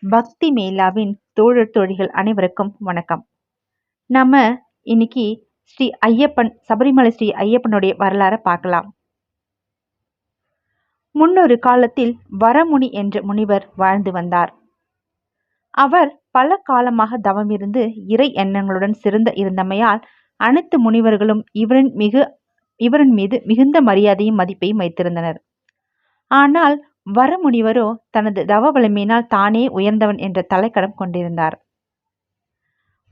பக்தி மேலாவின் தோழர் தோழிகள் அனைவருக்கும் வணக்கம். நம்ம இன்னைக்கு ஸ்ரீ ஐயப்பன் சபரிமலை ஸ்ரீ ஐயப்பனுடைய வரலாறை பார்க்கலாம். முன்னொரு காலத்தில் வரமுனி என்ற முனிவர் வாழ்ந்து வந்தார். அவர் பல காலமாக தவமிருந்து இறை எண்ணங்களுடன் சிறந்த இருந்தமையால் அனைத்து முனிவர்களும் இவரின் மீது மிகுந்த மரியாதையும் மதிப்பையும் வைத்திருந்தனர். ஆனால் வரமுனிவரோ தனது தவ வலிமையினால் தானே உயர்ந்தவன் என்ற தலைக்கடம் கொண்டிருந்தார்.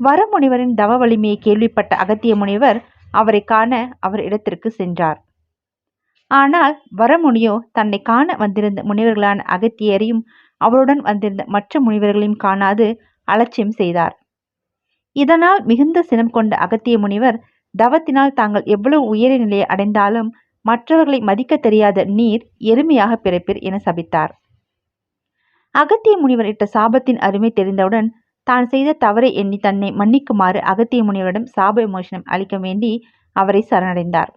வரமுனிவரின் தவ வலிமையை கேள்விப்பட்ட அகத்திய முனிவர் அவரை காண அவர் இடத்திற்கு சென்றார். ஆனால் வரமுனியோ தன்னை காண வந்திருந்த முனிவர்களான அகத்தியரையும் அவருடன் வந்திருந்த மற்ற முனிவர்களையும் காணாது அலட்சியம் செய்தார். இதனால் மிகுந்த சினம் கொண்ட அகத்திய முனிவர் தவத்தினால் தாங்கள் எவ்வளவு உயரிய நிலையை அடைந்தாலும் மற்றவர்களை மதிக்க தெரியாத நீர் எருமையாக பிறப்பீர் என சபித்தார். அகத்திய முனிவர் இட்ட சாபத்தின் அருமை தெரிந்தவுடன் தான் செய்த தவறை எண்ணி தன்னை மன்னிக்குமாறு அகத்திய முனிவரிடம் சாப விமோசனம் அளிக்க வேண்டி அவரை சரணடைந்தார்.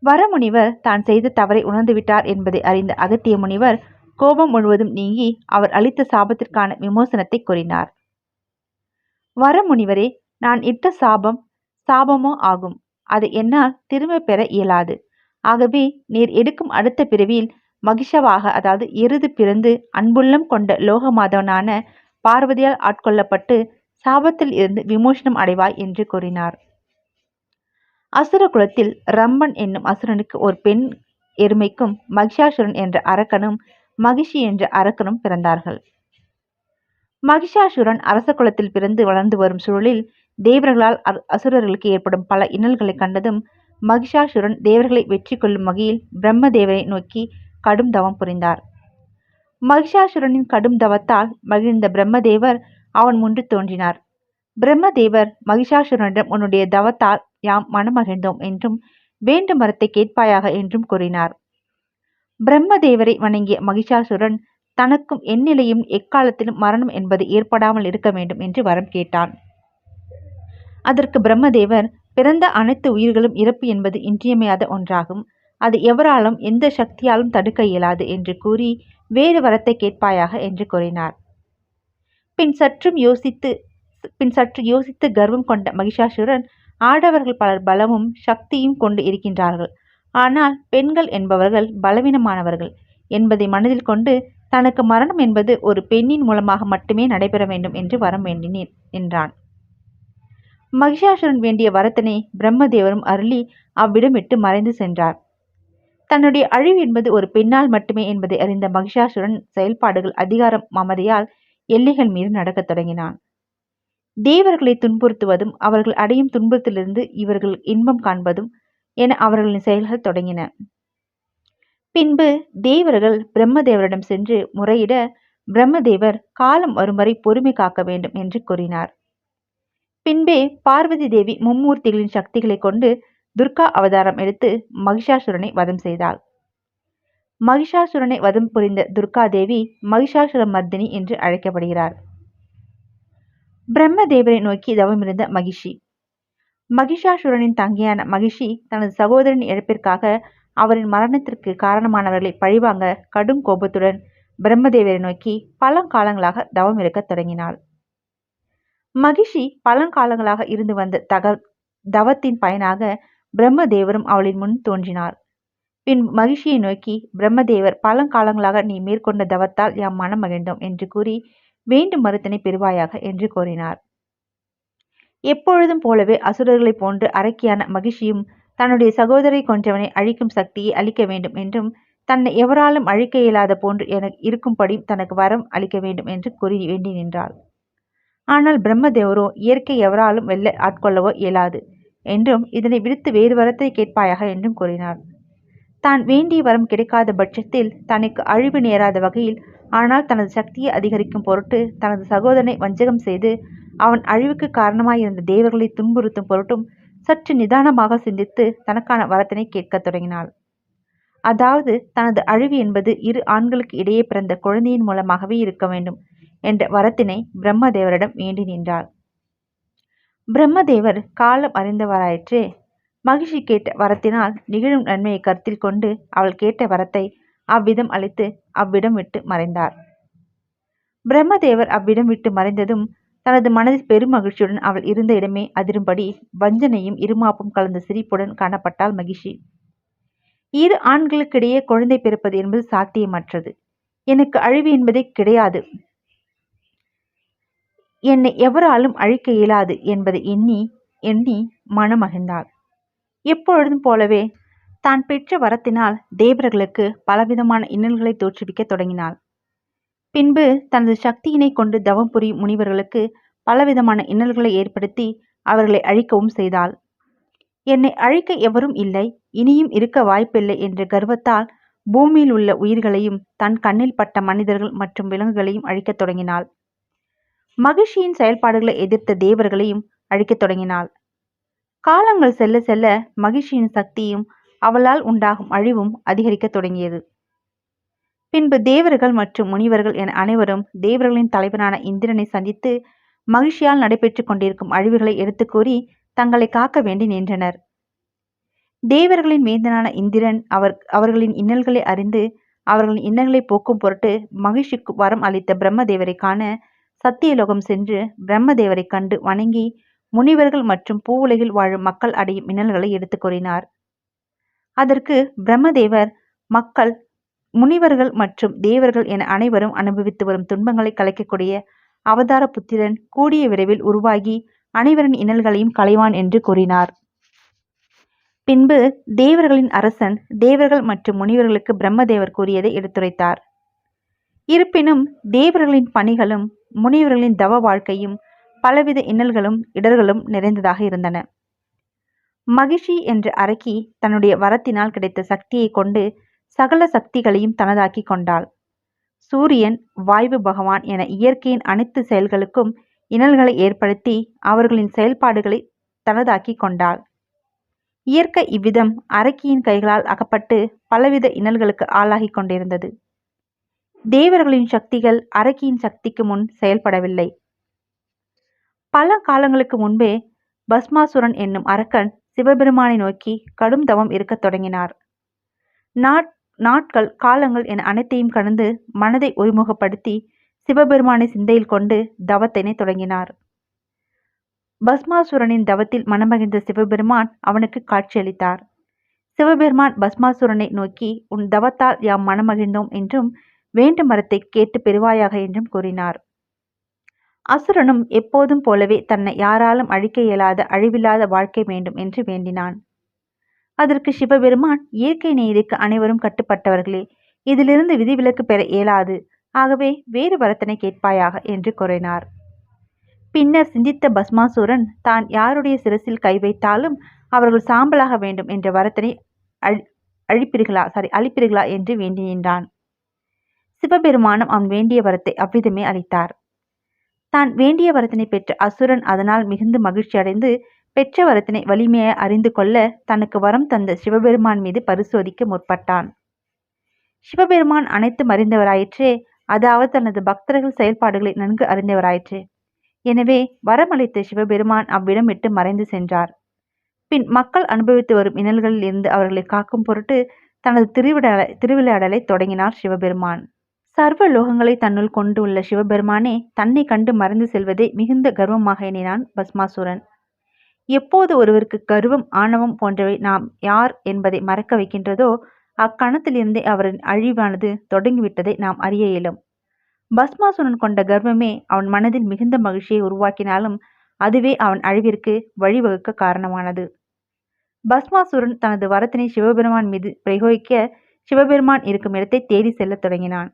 வரமுனிவர் தான் செய்த தவறை உணர்ந்துவிட்டார் என்பதை அறிந்த அகத்திய முனிவர் கோபம் முழுவதும் நீங்கி அவர் அளித்த சாபத்திற்கான விமோசனத்தை கூறினார். வரமுனிவரே, நான் இட்ட சாபமோ ஆகும். அதை என்னால் திரும்ப பெற இயலாது. ஆகவே நீர் எடுக்கும் அடுத்த பிறவியில் மகிஷவாக, அதாவது எருது பிறந்து அன்புள்ளம் கொண்ட லோகமாதவனான பார்வதியால் ஆட்கொள்ளப்பட்டு சாபத்தில் இருந்து விமோசனம் அடைவாய் என்று கூறினார். அசுர குலத்தில் ரம்பன் என்னும் அசுரனுக்கு ஒரு பெண் எருமைக்கும் மகிஷாசுரன் என்ற அரக்கனும் மகிஷி என்ற அரக்கனும் பிறந்தார்கள். மகிஷாசுரன் அரச குலத்தில் பிறந்து வளர்ந்து வரும் சூழலில் தேவர்களால் அசுரர்களுக்கு ஏற்படும் பல இன்னல்களை கண்டதும் மகிஷாசுரன் தேவர்களை வெற்றி கொள்ளும் வகையில் பிரம்மதேவரை நோக்கி கடும் தவம் புரிந்தார். மகிஷாசுரனின் கடும் தவத்தால் மகிழ்ந்த பிரம்மதேவர் அவன் முன்பு தோன்றினார். பிரம்மதேவர் மகிஷாசுரனிடம் உன்னுடைய தவத்தால் யாம் மனமகிழ்ந்தோம் என்றும் வேண்டும் வரத்தை கேட்பாயாக என்றும் கூறினார். பிரம்மதேவரை வணங்கிய மகிஷாசுரன் தனக்கும் எந்நிலையும் எக்காலத்திலும் மரணம் என்பது ஏற்படாமல் இருக்க வேண்டும் என்று வரம் கேட்டான். அதற்கு பிரம்மதேவர், பிறந்த அனைத்து உயிர்களும் இறப்பு என்பது இன்றியமையாத ஒன்றாகும். அது எவராலும் எந்த சக்தியாலும் தடுக்க இயலாது என்று கூறி வேறு வரத்தை கேட்பாயாக என்று கூறினார். பின் சற்று யோசித்து கர்வம் கொண்ட மகிஷாசுரன், ஆடவர்கள் பலர் பலமும் சக்தியும் கொண்டு இருக்கின்றார்கள். ஆனால் பெண்கள் என்பவர்கள் பலவீனமானவர்கள் என்பதை மனதில் கொண்டு தனக்கு மரணம் என்பது ஒரு பெண்ணின் மூலமாக மட்டுமே நடைபெற வேண்டும் என்று வரம் வேண்டினேன் என்றான். மகிஷாசுரன் வேண்டிய வரத்தினை பிரம்மதேவரும் அருளி அவ்விடம் விட்டு மறைந்து சென்றார். தன்னுடைய அழிவு என்பது ஒரு பெண்ணால் மட்டுமே என்பதை அறிந்த மகிஷாசுரன் செயல்பாடுகள் அதிகாரம் மமதையால் எல்லைகள் மீது நடக்கத் தொடங்கினான். தேவர்களை துன்புறுத்துவதும் அவர்கள் அடையும் துன்பத்திலிருந்து இவர்கள் இன்பம் காண்பதும் என அவர்களின் செயல்கள் தொடங்கின. பின்பு தேவர்கள் பிரம்மதேவரிடம் சென்று முறையிட பிரம்மதேவர் காலம் வரும் வரை பொறுமை காக்க வேண்டும் என்று கூறினார். பின்பே பார்வதி தேவி மும்மூர்த்திகளின் சக்திகளை கொண்டு துர்கா அவதாரம் எடுத்து மகிஷாசுரனை வதம் செய்தாள். மகிஷாசுரனை வதம் புரிந்த துர்கா தேவி மகிஷாசுர மர்தினி என்று அழைக்கப்படுகிறார். பிரம்மதேவரை நோக்கி தவமிருந்த மகிஷாசுரனின் தங்கையான மகிஷி தனது சகோதரன் இழப்பிற்காக அவரின் மரணத்திற்கு காரணமானவர்களை பழிவாங்க கடும் கோபத்துடன் பிரம்மதேவரை நோக்கி பழங்காலங்களாக தவம் இருக்கத் தொடங்கினாள். மகிஷி பழங்காலங்களாக இருந்து வந்த தவத்தின் பயனாக பிரம்மதேவரும் அவளின் முன் தோன்றினார். பின் மகிஷியை நோக்கி, பிரம்மதேவர் பழங்காலங்களாக நீ மேற்கொண்ட தவத்தால் யாம் மனம் மகிழ்ந்தோம் என்று கூறி வேண்டும் மறுத்தினை பெறுவாயாக என்று கூறினார். எப்பொழுதும் போலவே அசுரர்களைப் போன்று அரக்கியான மகிஷியும் தன்னுடைய சகோதரை கொன்றவனை அழிக்கும் சக்தியை அளிக்க வேண்டும் என்றும் தன்னை எவராலும் அழிக்க இயலாத போன்று என இருக்கும்படி தனக்கு வரம் அளிக்க வேண்டும் என்று கூறி வேண்டி நின்றாள். ஆனால் பிரம்மதேவரோ இயற்கை எவராலும் வெல்ல ஆட்கொள்ளவோ இயலாது என்றும் இதனை விடுத்து வேறு வரத்தை கேட்பாயாக என்றும் கூறினார். தான் வேண்டிய வரம் கிடைக்காத பட்சத்தில் தனக்கு அழிவு நேராத வகையில், ஆனால் தனது சக்தியை அதிகரிக்கும் பொருட்டு தனது சகோதரனை வஞ்சகம் செய்து அவன் அழிவுக்கு காரணமாயிருந்த தேவர்களை துன்புறுத்தும் பொருட்டும் சற்று நிதானமாக சிந்தித்து தனக்கான வரத்தினை கேட்கத் தொடங்கினாள். அதாவது தனது அழிவு என்பது இரு ஆண்களுக்கு இடையே பிறந்த குழந்தையின் மூலமாகவே இருக்க வேண்டும் என்ற வரத்தினை பிரம்மதேவரிடம் வேண்டி நின்றாள். பிரம்மதேவர் காலம் அறிந்தவராயிற்றே. மகிஷி கேட்ட வரத்தினால் நிகழும் நன்மையை கருத்தில் கொண்டு அவள் கேட்ட வரத்தை அவ்விதம் அளித்து அவ்விடம் விட்டு மறைந்தார். பிரம்மதேவர் அவ்விடம் விட்டு மறைந்ததும் தனது மனதில் பெரும் மகிழ்ச்சியுடன் அவள் இருந்த இடமே அதிரும்படி வஞ்சனையும் இருமாப்பும் கலந்த சிரிப்புடன் காணப்பட்டாள் மகிஷி. இரு ஆண்களுக்கிடையே குழந்தை பிறப்பது என்பது சாத்தியமற்றது. எனக்கு அழிவு என்பதே கிடையாது. என்னை எவராலும் அழிக்க இயலாது என்பதை எண்ணி எண்ணி மனமகிழ்ந்தாள். எப்பொழுதும் போலவே தான் பெற்ற வரத்தினால் தேவர்களுக்கு பலவிதமான இன்னல்களை தோற்றுவிக்க தொடங்கினாள். பின்பு தனது சக்தியினை கொண்டு தவம் புரியும் முனிவர்களுக்கு பலவிதமான இன்னல்களை ஏற்படுத்தி அவர்களை அழிக்கவும் செய்தாள். என்னை அழிக்க எவரும் இல்லை, இனியும் இருக்க வாய்ப்பில்லை என்ற கர்வத்தால் பூமியில் உள்ள உயிர்களையும் தன் கண்ணில் பட்ட மனிதர்கள் மற்றும் விலங்குகளையும் அழிக்கத் தொடங்கினாள். மகிழ்ச்சியின் செயல்பாடுகளை எதிர்த்த தேவர்களையும் அழிக்கத் தொடங்கினாள். காலங்கள் செல்ல செல்ல மகிழ்ச்சியின் சக்தியும் அவளால் உண்டாகும் அழிவும் அதிகரிக்க தொடங்கியது. பின்பு தேவர்கள் மற்றும் முனிவர்கள் என அனைவரும் தேவர்களின் தலைவனான இந்திரனை சந்தித்து மகிழ்ச்சியால் நடைபெற்று கொண்டிருக்கும் அழிவுகளை எடுத்து கூறி தங்களை காக்க வேண்டி நின்றனர். தேவர்களின் வேந்தனான இந்திரன் அவர்களின் இன்னல்களை அறிந்து அவர்களின் இன்னல்களை போக்கும் பொருட்டு மகிழ்ச்சிக்கு வரம் அளித்த பிரம்மதேவரை காண சத்தியலோகம் சென்று பிரம்மதேவரை கண்டு வணங்கி முனிவர்கள் மற்றும் பூவுலகில் வாழும் மக்கள் அடையும் இன்னல்களை எடுத்து கூறினார். அதற்கு பிரம்மதேவர் மக்கள், முனிவர்கள் மற்றும் தேவர்கள் என அனைவரும் அனுபவித்து வரும் துன்பங்களை கலைக்கக்கூடிய அவதார புத்திரன் கூடிய விரைவில் உருவாகி அனைவரின் இன்னல்களையும் களைவான் என்று கூறினார். பின்பு தேவர்களின் அரசன் தேவர்கள் மற்றும் முனிவர்களுக்கு பிரம்மதேவர் கூறியதை எடுத்துரைத்தார். இருப்பினும் தேவர்களின் பணிகளும் முனிவர்களின் தவ வாழ்க்கையும் பலவித இன்னல்களும் இடர்களும் நிறைந்ததாக இருந்தன. மகிஷி என்ற அரக்கி தன்னுடைய வரத்தினால் கிடைத்த சக்தியை கொண்டு சகல சக்திகளையும் தனதாக்கி கொண்டாள். சூரியன், வாயு பகவான் என இயற்கையின் அனைத்து செயல்களுக்கும் இன்னல்களை ஏற்படுத்தி அவர்களின் செயல்பாடுகளை தனதாக்கி கொண்டாள். இயற்கை இவ்விதம் அரக்கியின் கைகளால் அகப்பட்டு பலவித இன்னல்களுக்கு ஆளாகி கொண்டிருந்தது. தேவர்களின் சக்திகள் அரக்கியின் சக்திக்கு முன் செயல்படவில்லை. பல காலங்களுக்கு முன்பே பஸ்மாசுரன் என்னும் அரக்கன் சிவபெருமானை நோக்கி கடும் தவம் இருக்கத் தொடங்கினார். நாட்கள், காலங்கள் என அனைத்தையும் கடந்து மனதை ஒருமுகப்படுத்தி சிவபெருமானை சிந்தையில் கொண்டு தவத்தினை தொடங்கினார். பஸ்மாசுரனின் தவத்தில் மனமகிழ்ந்த சிவபெருமான் அவனுக்கு காட்சியளித்தார். சிவபெருமான் பஸ்மாசுரனை நோக்கி, உன் தவத்தால் யாம் மனமகிழ்ந்தோம் என்றும் வேண்டும் வரத்தை கேட்டு பெறுவாயாக என்றும் கூறினார். அசுரனும் எப்போதும் போலவே தன்னை யாராலும் அழிக்க இயலாத அழிவில்லாத வாழ்க்கை வேண்டும் என்று வேண்டினான். அதற்கு சிவபெருமான், இயற்கை நீதிக்கு அனைவரும் கட்டுப்பட்டவர்களே, இதிலிருந்து விதிவிலக்கு பெற இயலாது, ஆகவே வேறு வரத்தினை கேட்பாயாக என்று கூறினார். பின்னர் சிந்தித்த பஸ்மாசுரன் தான் யாருடைய சிரசில் கை வைத்தாலும் அவர்கள் சாம்பலாக வேண்டும் என்ற வரத்தினை அளிப்பீர்களா என்று வேண்டி நின்றான். சிவபெருமானும் அவன் வேண்டிய வரத்தை அவ்விதமே அளித்தார். தான் வேண்டிய வரத்தினை பெற்ற அசுரன் அதனால் மிகுந்து மகிழ்ச்சி அடைந்து பெற்ற வரத்தினை வலிமையை அறிந்து கொள்ள தனக்கு வரம் தந்த சிவபெருமான் மீது பரிசோதிக்க முற்பட்டான். சிவபெருமான் அனைத்தும் அறிந்தவராயிற்றே, அதாவது தனது பக்தர்கள் செயல்பாடுகளை நன்கு அறிந்தவராயிற்றே. எனவே வரமளித்த சிவபெருமான் அவ்விடம் விட்டு மறைந்து சென்றார். பின் மக்கள் அனுபவித்து வரும் இன்னல்களில் இருந்து அவர்களை காக்கும் பொருட்டு தனது திருவிளையாடலை தொடங்கினார் சிவபெருமான். சர்வ லோகங்களை தன்னுள் கொண்டு உள்ள சிவபெருமானே தன்னை கண்டு மறைந்து செல்வதை மிகுந்த கர்வமாக எண்ணினான் பஸ்மாசுரன். எப்போது ஒருவருக்கு கர்வம், ஆணவம் போன்றவை நாம் யார் என்பதை மறக்க வைக்கின்றதோ அக்கணத்திலிருந்தே அவரின் அழிவானது தொடங்கிவிட்டதை நாம் அறிய இயலும். பஸ்மாசுரன் கொண்ட கர்வமே அவன் மனதில் மிகுந்த மகிழ்ச்சியை உருவாக்கினாலும் அதுவே அவன் அழிவிற்கு வழிவகுக்க காரணமானது. பஸ்மாசுரன் தனது வரத்தினை சிவபெருமான் மீது பிரயோகிக்க சிவபெருமான் இருக்கும் இடத்தை தேடி செல்லத் தொடங்கினான்.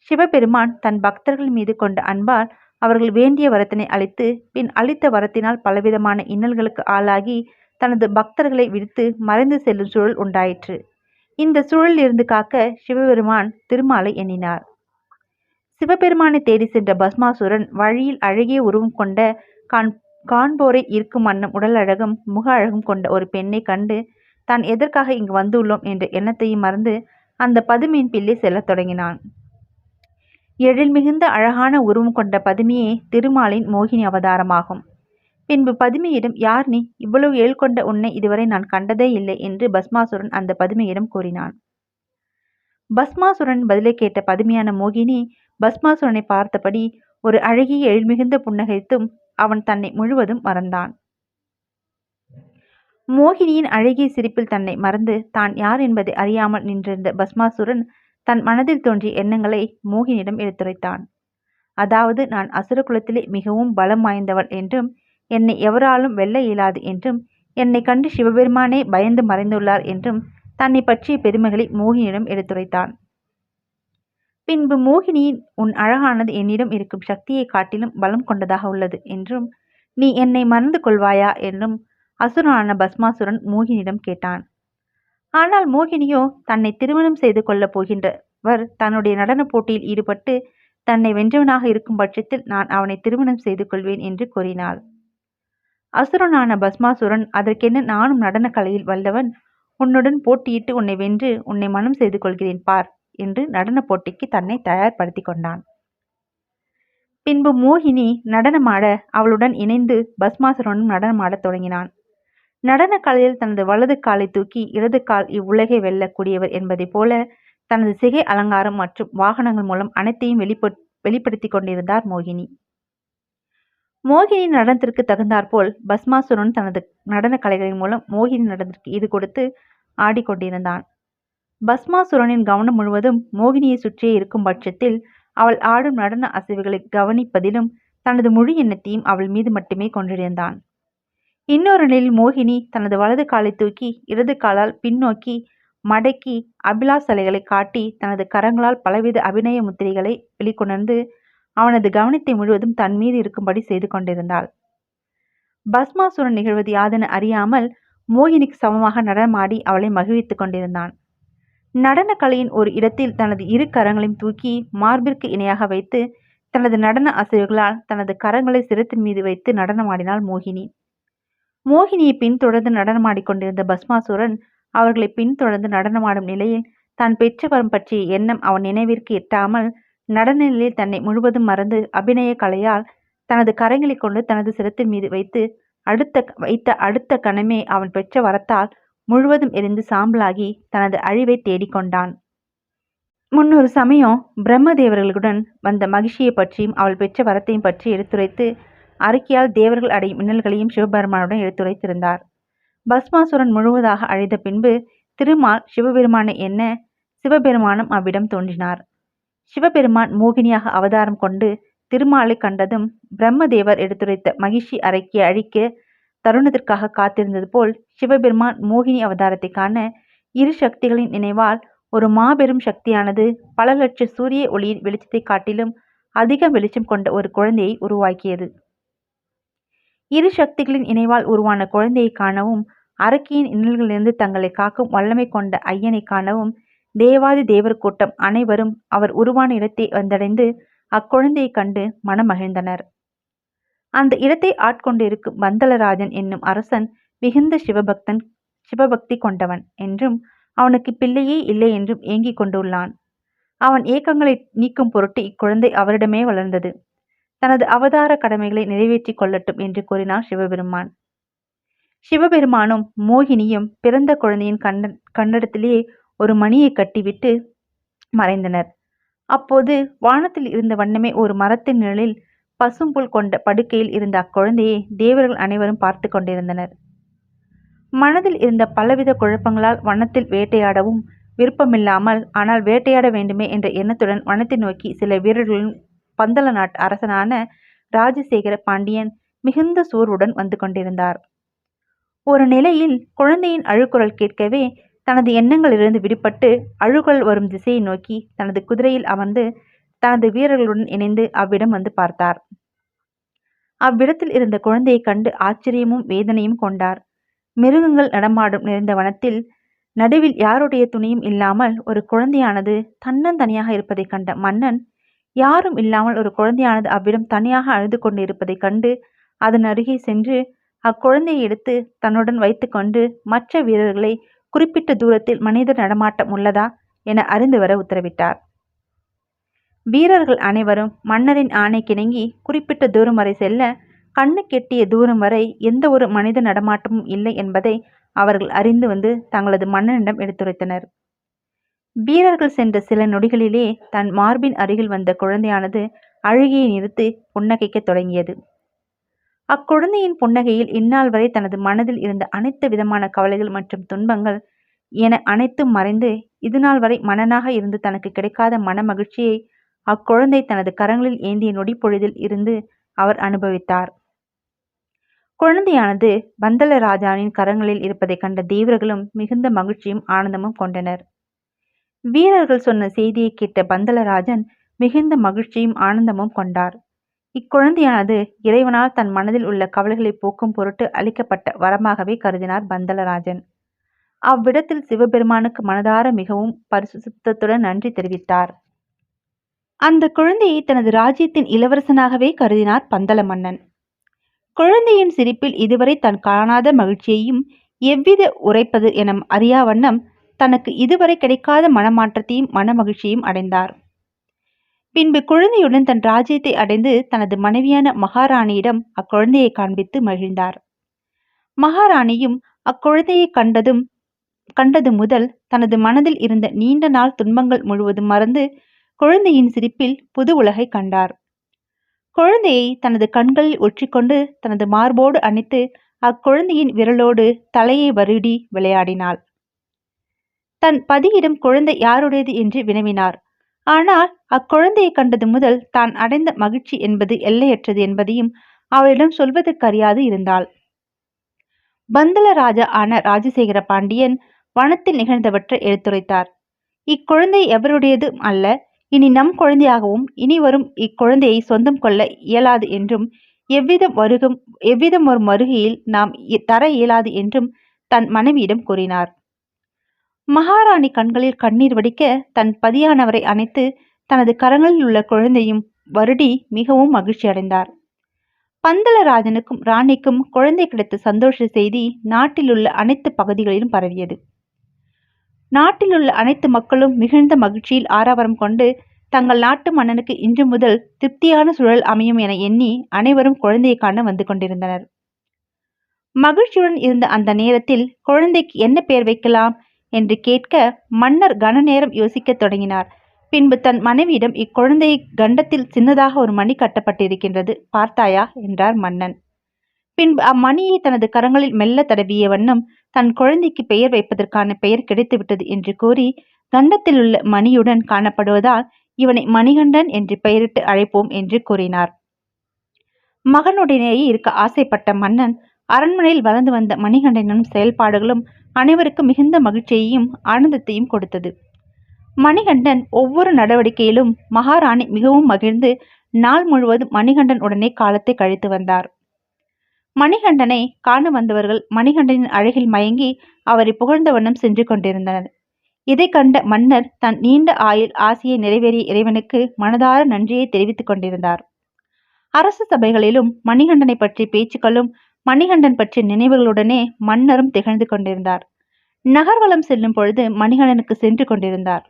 சிவபெருமான் தன் பக்தர்கள் மீது கொண்ட அன்பால் அவர்கள் வேண்டிய வரத்தினை அளித்து பின் அளித்த வரத்தினால் பலவிதமான இன்னல்களுக்கு ஆளாகி தனது பக்தர்களை விடுத்து மறைந்து செல்லும் சூழல் உண்டாயிற்று. இந்த சூழலில் இருந்து காக்க சிவபெருமான் திருமாலை எண்ணினார். சிவபெருமானை தேடி சென்ற பஸ்மாசுரன் வழியில் அழகிய உருவம் கொண்ட காண்போரை இருக்கும் வண்ணம் உடல் அழகும் முக அழகும் கொண்ட ஒரு பெண்ணை கண்டு தான் எதற்காக இங்கு வந்துள்ளோம் என்ற எண்ணத்தையும் மறந்து அந்த பதுமையின் பிள்ளை செல்லத் தொடங்கினான். எழில் மிகுந்த அழகான உருவம் கொண்ட பதுமையே திருமாலின் மோகினி அவதாரமாகும். பின்பு பதுமையிடம், யார் நீ? இவ்வளவு எழில் கொண்ட உன்னை இதுவரை நான் கண்டதே இல்லை என்று பஸ்மாசுரன் அந்த பதுமையிடம் கூறினான். பஸ்மாசுரன் பதிலை கேட்ட பதுமையான மோகினி பஸ்மாசுரனை பார்த்தபடி ஒரு அழகிய எழில்மிகுந்த புன்னகைத்தும் அவன் தன்னை முழுவதும் மறந்தான். மோகினியின் அழகிய சிரிப்பில் தன்னை மறந்து தான் யார் என்பதை அறியாமல் நின்றிருந்த பஸ்மாசுரன் தன் மனதில் தோன்றிய எண்ணங்களை மோகினியிடம் எடுத்துரைத்தான். அதாவது, நான் அசுர குலத்திலே மிகவும் பலம் வாய்ந்தவன் என்றும், என்னை எவராலும் வெல்ல இயலாது என்றும், என்னை கண்டு சிவபெருமானே பயந்து மறைந்துள்ளார் என்றும் தன்னை பற்றிய பெருமைகளை மோகினியிடம் எடுத்துரைத்தான். பின்பு மோகினியின், உன் அழகானது என்னிடம் இருக்கும் சக்தியை காட்டிலும் பலம் கொண்டதாக உள்ளது என்றும், நீ என்னை மறந்து கொள்வாயா என்றும் அசுரனான பஸ்மாசுரன் மோகினியிடம் கேட்டான். ஆனால் மோகினியோ தன்னை திருமணம் செய்து கொள்ளப் போகின்றவர் தன்னுடைய நடன போட்டியில் ஈடுபட்டு தன்னை வென்றவனாக இருக்கும் பட்சத்தில் நான் அவனை திருமணம் செய்து கொள்வேன் என்று கூறினாள். அசுரனான பஸ்மாசுரன், அதற்கென்ன, நானும் நடன கலையில் வல்லவன், உன்னுடன் போட்டியிட்டு உன்னை வென்று உன்னை மனம் செய்து கொள்கிறேன் பார் என்று நடன போட்டிக்கு தன்னை தயார்படுத்தி கொண்டான். பின்பு மோகினி நடனமாட அவளுடன் இணைந்து பஸ்மாசுரனும் நடனமாடத் தொடங்கினான். நடன கலையில் தனது வலது காலை தூக்கி இடது கால் இவ்வுலகை வெல்லக்கூடியவர் என்பதை போல தனது சிகை அலங்காரம் மற்றும் வாகனங்கள் மூலம் அனைத்தையும் வெளிப்படுத்தி கொண்டிருந்தார் மோகினி. மோகினி நடனத்திற்கு தகுந்தாற்போல் பஸ்மாசுரன் தனது நடன கலைகளின் மூலம் மோகினி நடனத்திற்கு ஈடு கொடுத்து ஆடிக்கொண்டிருந்தான். பஸ்மாசுரனின் கவனம் முழுவதும் மோகினியை சுற்றியே இருக்கும் பட்சத்தில் அவள் ஆடும் நடன அசைவுகளை கவனிப்பதிலும் தனது முழு எண்ணத்தையும் அவள் மீது மட்டுமே கொண்டிருந்தான். இன்னொரு நிலையில் மோகினி தனது வலது காலை தூக்கி இடது காலால் பின்னோக்கி மடக்கி அபிலாசலைகளை காட்டி தனது கரங்களால் பலவித அபிநய முத்திரைகளை வெளிக்கொணர்ந்து அவனது கவனத்தை முழுவதும் தன் மீது இருக்கும்படி செய்து கொண்டிருந்தாள். பஸ்மாசுரன் நிகழ்வது யாதென அறியாமல் மோகினிக்கு சமமாக நடனமாடி அவளை மகிழ்வித்துக் கொண்டிருந்தான். நடன கலையின் ஒரு இடத்தில் தனது இரு கரங்களையும் தூக்கி மார்பிற்கு இணையாக வைத்து தனது நடன அசைவுகளால் தனது கரங்களை சிரத்தின் மீது வைத்து நடனமாடினாள் மோகினி. மோகினியை பின்தொடர்ந்து நடனமாடிக்கொண்டிருந்த பஸ்மாசுரன் அவர்களை பின்தொடர்ந்து நடனமாடும் நிலையில் தான் பெற்ற வரம் பற்றிய எண்ணம் அவன் நினைவிற்கு எட்டாமல் நடன நிலையில் தன்னை முழுவதும் மறந்து அபிநய கலையால் தனது கரங்களை கொண்டு தனது சிரத்தின் மீது வைத்த அடுத்த கணமே அவன் பெற்ற வரத்தால் முழுவதும் எரிந்து சாம்பலாகி தனது அழிவை தேடிக்கொண்டான். முன்னொரு சமயம் பிரம்மதேவர்களுடன் வந்த மகிழ்ச்சியை பற்றியும் அவள் பெற்ற வரத்தையும் பற்றி எடுத்துரைத்து அறிக்கையால் தேவர்கள் அடையும் மின்னல்களையும் சிவபெருமானுடன் எடுத்துரைத்திருந்தார். பஸ்மாசுரன் முழுவதாக அழிந்த பின்பு திருமால் சிவபெருமானை எண்ண சிவபெருமானும் அவ்விடம் தோன்றினார். சிவபெருமான் மோகினியாக அவதாரம் கொண்டு திருமாலை கண்டதும் பிரம்மதேவர் எடுத்துரைத்த மகிழ்ச்சி அறைக்கிய அழிக்க தருணத்திற்காக காத்திருந்தது போல் சிவபெருமான் மோகினி அவதாரத்தை காண இரு சக்திகளின் நினைவால் ஒரு மாபெரும் சக்தியானது பல லட்ச சூரிய ஒளியின் வெளிச்சத்தை காட்டிலும் அதிக வெளிச்சம் கொண்ட ஒரு குழந்தையை உருவாக்கியது. இரு சக்திகளின் இணைவால் உருவான குழந்தையை காணவும் அரக்கியின் இன்னல்களிலிருந்து தங்களை காக்கும் வல்லமை கொண்ட ஐயனை காணவும் தேவாதி தேவர் கூட்டம் அனைவரும் அவர் உருவான இடத்தை வந்தடைந்து அக்குழந்தையை கண்டு மனமகிழ்ந்தனர். அந்த இடத்தை ஆட்கொண்டிருக்கும் பந்தலராஜன் என்னும் அரசன் மிகுந்த சிவபக்தி கொண்டவன் என்றும் அவனுக்கு பிள்ளையே இல்லை என்றும் ஏங்கிக் கொண்டுள்ளான். அவன் ஏக்கங்களை நீக்கும் பொருட்டு இக்குழந்தை அவரிடமே வளர்ந்தது. தனது அவதார கடமைகளை நிறைவேற்றிக் கொள்ளட்டும் என்று கூறினார் சிவபெருமான். சிவபெருமானும் மோகினியும் பிறந்த குழந்தையின் கன்னடத்திலேயே ஒரு மணியை கட்டிவிட்டு மறைந்தனர். அப்போது வானத்தில் இருந்த வண்ணமே ஒரு மரத்தின் நிழலில் பசும்புல் கொண்ட படுக்கையில் இருந்த அக்குழந்தையை தேவர்கள் அனைவரும் பார்த்து கொண்டிருந்தனர். மனதில் இருந்த பலவித குழப்பங்களால் வனத்தில் வேட்டையாடவும் விருப்பமில்லாமல், ஆனால் வேட்டையாட வேண்டுமே என்ற எண்ணத்துடன் வனத்தை நோக்கி சில வீரர்களுடன் பந்தல நாட்டு அரசனான ராஜசேகர பாண்டியன் மிகுந்த சோர்வுடன் வந்து கொண்டிருந்தார். ஒரு நிலையில் குழந்தையின் அழுகுரல் கேட்கவே தனது எண்ணங்களிலிருந்து விடுபட்டு அழுகுரல் வரும் திசையை நோக்கி தனது குதிரையில் அமர்ந்து தனது வீரர்களுடன் இணைந்து அவ்விடம் வந்து பார்த்தார். அவ்விடத்தில் இருந்த குழந்தையை கண்டு ஆச்சரியமும் வேதனையும் கொண்டார். மிருகங்கள் நடமாடும் நிறைந்த வனத்தில் நடுவில் யாருடைய துணையும் இல்லாமல் ஒரு குழந்தையானது தன்னந்தனியாக இருப்பதை கண்ட மன்னன், யாரும் இல்லாமல் ஒரு குழந்தையானது அவ்விடம் தனியாக அழுது கொண்டு இருப்பதை கண்டு அதன் அருகே சென்று அக்குழந்தையை எடுத்து தன்னுடன் வைத்து கொண்டு மற்ற வீரர்களை குறிப்பிட்ட தூரத்தில் மனித நடமாட்டம் உள்ளதா என அறிந்து வர உத்தரவிட்டார். வீரர்கள் அனைவரும் மன்னரின் ஆணைக்கிணங்கி குறிப்பிட்ட தூரம் வரை செல்ல, கண்ணு கெட்டிய தூரம் வரை எந்த ஒரு மனித நடமாட்டமும் இல்லை என்பதை அவர்கள் அறிந்து வந்து தங்களது மன்னனிடம் எடுத்துரைத்தனர். வீரர்கள் சென்ற சில நொடிகளிலே தன் மார்பின் அருகில் வந்த குழந்தையானது அழுகையை நிறுத்தி புன்னகைக்கத் தொடங்கியது. அக்குழந்தையின் புன்னகையில் இந்நாள் வரை தனது மனதில் இருந்த அனைத்து விதமான கவலைகள் மற்றும் துன்பங்கள் என அனைத்தும் மறைந்து இதுநாள் வரை மனனாக இருந்து தனக்கு கிடைக்காத மன மகிழ்ச்சியை அக்குழந்தை தனது கரங்களில் ஏந்திய நொடி பொழுதில் இருந்து அவர் அனுபவித்தார். குழந்தையானது பந்தல ராஜாவின் கரங்களில் இருப்பதை கண்ட தேவர்களும் மிகுந்த மகிழ்ச்சியும் ஆனந்தமும் கொண்டனர். வீரர்கள் சொன்ன செய்தியை கேட்ட பந்தலராஜன் மிகுந்த மகிழ்ச்சியும் ஆனந்தமும் கொண்டார். இக்குழந்தையானது இறைவனால் தன் மனதில் உள்ள கவலைகளை போக்கும் பொருட்டு அளிக்கப்பட்ட வரமாகவே கருதினார் பந்தலராஜன். அவ்விடத்தில் சிவபெருமானுக்கு மனதார மிகவும் பரிசுத்தத்துடன் நன்றி தெரிவித்தார். அந்த குழந்தையை தனது ராஜ்யத்தின் இளவரசனாகவே கருதினார் பந்தல மன்னன். குழந்தையின் சிரிப்பில் இதுவரை தான் காணாத மகிழ்ச்சியையும் எவ்வித உரைப்பது என அறியா வண்ணம் தனக்கு இதுவரை கிடைக்காத மனமாற்றத்தையும் மன மகிழ்ச்சியும் அடைந்தார். பின்பு குழந்தையுடன் தன் ராஜ்யத்தை அடைந்து தனது மனைவியான மகாராணியிடம் அக்குழந்தையை காண்பித்து மகிழ்ந்தார். மகாராணியும் அக்குழந்தையை கண்டது முதல் தனது மனதில் இருந்த நீண்ட நாள் துன்பங்கள் முழுவதும் மறந்து குழந்தையின் சிரிப்பில் புது உலகை கண்டார். குழந்தையை தனது கண்களில் ஒற்றிக்கொண்டு தனது மார்போடு அணைத்து அக்குழந்தையின் விரலோடு தலையை வருடி விளையாடினாள். தன் பதியிடம் குழந்தை யாருடையது என்று வினவினார். ஆனால் அக்குழந்தையை கண்டது முதல் தான் அடைந்த மகிழ்ச்சி என்பது எல்லையற்றது என்பதையும் அவளிடம் சொல்வதற்கறியாது இருந்தாள். பந்தல ராஜா ஆன ராஜசேகர பாண்டியன் வனத்தில் நிகழ்ந்தவற்றை எடுத்துரைத்தார். இக்குழந்தை எவருடையதும் அல்ல, இனி நம் குழந்தையாகவும் இனி வரும் இக்குழந்தையை சொந்தம் கொள்ள இயலாது என்றும் எவ்விதம் ஒரு வருகையில் நாம் தர இயலாது என்றும் தன் மனைவியிடம் கூறினார். மகாராணி கண்களில் கண்ணீர் வடிக்க தன் பதியானவரை அணைத்து தனது கரங்களில் உள்ள குழந்தையும் வருடி மிகவும் மகிழ்ச்சி அடைந்தார். பந்தலராஜனுக்கும் ராணிக்கும் குழந்தை கிடைத்த சந்தோஷ செய்தி நாட்டிலுள்ள அனைத்து பகுதிகளிலும் பரவியது. நாட்டிலுள்ள அனைத்து மக்களும் மிகுந்த மகிழ்ச்சியில் ஆரவாரம் கொண்டு தங்கள் நாட்டு மன்னனுக்கு இன்று முதல் திருப்தியான சூழல் அமையும் என எண்ணி அனைவரும் குழந்தையை காண வந்து கொண்டிருந்தனர். மகிழ்ச்சியுடன் இருந்த அந்த நேரத்தில் குழந்தைக்கு என்ன பெயர் வைக்கலாம் என்று கேட்க மன்னர் கன நேரம் யோசிக்க தொடங்கினார். பின்பு தன் மனைவியிடம் இக்குழந்தையை கண்டத்தில் சின்னதாக ஒரு மணி கட்டப்பட்டிருக்கின்றது, பார்த்தாயா என்றார் மன்னன். பின்பு அம்மணியை தனது கரங்களில் மெல்ல தடவிய வண்ணம் தன் குழந்தைக்கு பெயர் வைப்பதற்கான பெயர் கிடைத்துவிட்டது என்று கூறி கண்டத்தில் உள்ள மணியுடன் காணப்படுவதால் இவனை மணிகண்டன் என்று பெயரிட்டு அழைப்போம் என்று கூறினார். மகனுடனேயே இருக்க ஆசைப்பட்ட மன்னன் அரண்மனையில் வளர்ந்து வந்த மணிகண்டனின் செயல்பாடுகளும் அனைவருக்கும் மிகுந்த மகிழ்ச்சியையும் ஆனந்தத்தையும் கொடுத்தது. மணிகண்டன் ஒவ்வொரு நடவடிக்கையிலும் மகாராணி மிகவும் மகிழ்ந்து நாள் முழுவதும் மணிகண்டன் உடனே காலத்தை கழித்து வந்தார். மணிகண்டனை காண வந்தவர்கள் மணிகண்டனின் அழகில் மயங்கி அவரை புகழ்ந்த வண்ணம் சென்று கொண்டிருந்தனர். இதை கண்ட மன்னர் தன் நீண்ட ஆயுள் ஆசையை நிறைவேறிய இறைவனுக்கு மனதார நன்றியை தெரிவித்துக் கொண்டிருந்தார். அரசு சபைகளிலும் மணிகண்டனை பற்றிய பேச்சுக்களும் மணிகண்டன் பற்றிய நினைவுகளுடனே மன்னரும் திகழ்ந்து கொண்டிருந்தார். நகர்வலம் செல்லும் பொழுது மணிகண்டனுக்கு சென்று கொண்டிருந்தார்.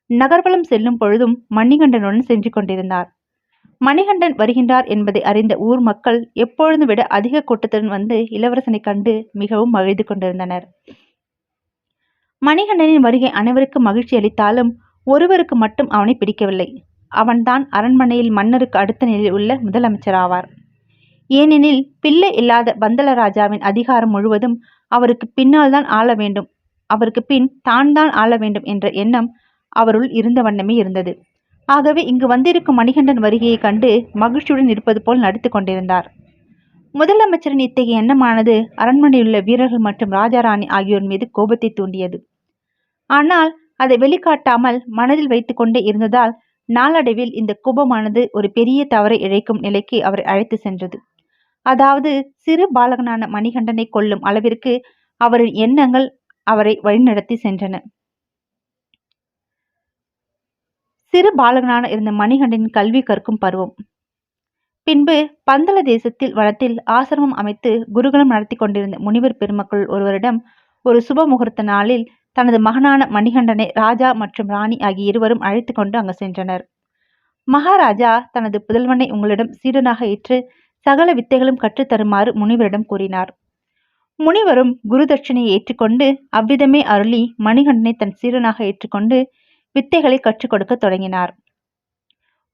நகர்வலம் செல்லும் பொழுதும் மணிகண்டனுடன் சென்று கொண்டிருந்தார். மணிகண்டன் வருகின்றார் என்பதை அறிந்த ஊர் மக்கள் எப்பொழுதும் விட அதிக கூட்டத்துடன் வந்து இளவரசனை கண்டு மிகவும் மகிழ்ந்து கொண்டிருந்தனர். மணிகண்டனின் வருகை அனைவருக்கும் மகிழ்ச்சி அளித்தாலும் ஒருவருக்கு மட்டும் அவனை பிடிக்கவில்லை. அவன்தான் அரண்மனையில் மன்னருக்கு அடுத்த நிலையில் உள்ள முதலமைச்சராவார். ஏனெனில் பிள்ளை இல்லாத பந்தலராஜாவின் அதிகாரம் முழுவதும் அவருக்கு பின்னால் தான் ஆள வேண்டும், அவருக்கு பின் தான் ஆள வேண்டும் என்ற எண்ணம் அவருள் இருந்த வண்ணமே இருந்தது. ஆகவே இங்கு வந்திருக்கும் மணிகண்டன் வருகையை கண்டு மகிழ்ச்சியுடன் இருப்பது போல் நடித்து கொண்டிருந்தார். முதலமைச்சரின் இத்தகைய எண்ணமானது அரண்மனையுள்ள வீரர்கள் மற்றும் ராஜாராணி ஆகியோர் மீது கோபத்தை தூண்டியது. ஆனால் அதை வெளிக்காட்டாமல் மனதில் வைத்து கொண்டே இருந்ததால் நாளடைவில் இந்த கோபமானது ஒரு பெரிய தவறை இழைக்கும் நிலைக்கு அவரை அழைத்து சென்றது. அதாவது சிறு பாலகனான மணிகண்டனை கொல்லும் அளவிற்கு அவரின் எண்ணங்கள் அவரை வழிநடத்தி சென்றன. சிறு பாலகனான இருந்த மணிகண்டனின் கல்வி கற்கும் பருவம். பின்பு பந்தல தேசத்தில் வனத்தில் ஆசிரமம் அமைத்து குருகுலம் நடத்தி கொண்டிருந்த முனிவர் பெருமக்கள் ஒருவரிடம் ஒரு சுப முகூர்த்த நாளில் தனது மகனான மணிகண்டனை ராஜா மற்றும் ராணி ஆகிய இருவரும் அழைத்து கொண்டு அங்கு சென்றனர். மகாராஜா தனது புதல்வனை உங்களிடம் சீடனாக ஏற்று சகல வித்தைகளும் கற்றுத்தருமாறு முனிவரிடம் கூறினார். முனிவரும் குரு தட்சணையை ஏற்றுக்கொண்டு அவ்விதமே அருளி மணிகண்டனை தன் சீடனாக ஏற்றுக்கொண்டு வித்தைகளை கற்றுக் கொடுக்க தொடங்கினார்.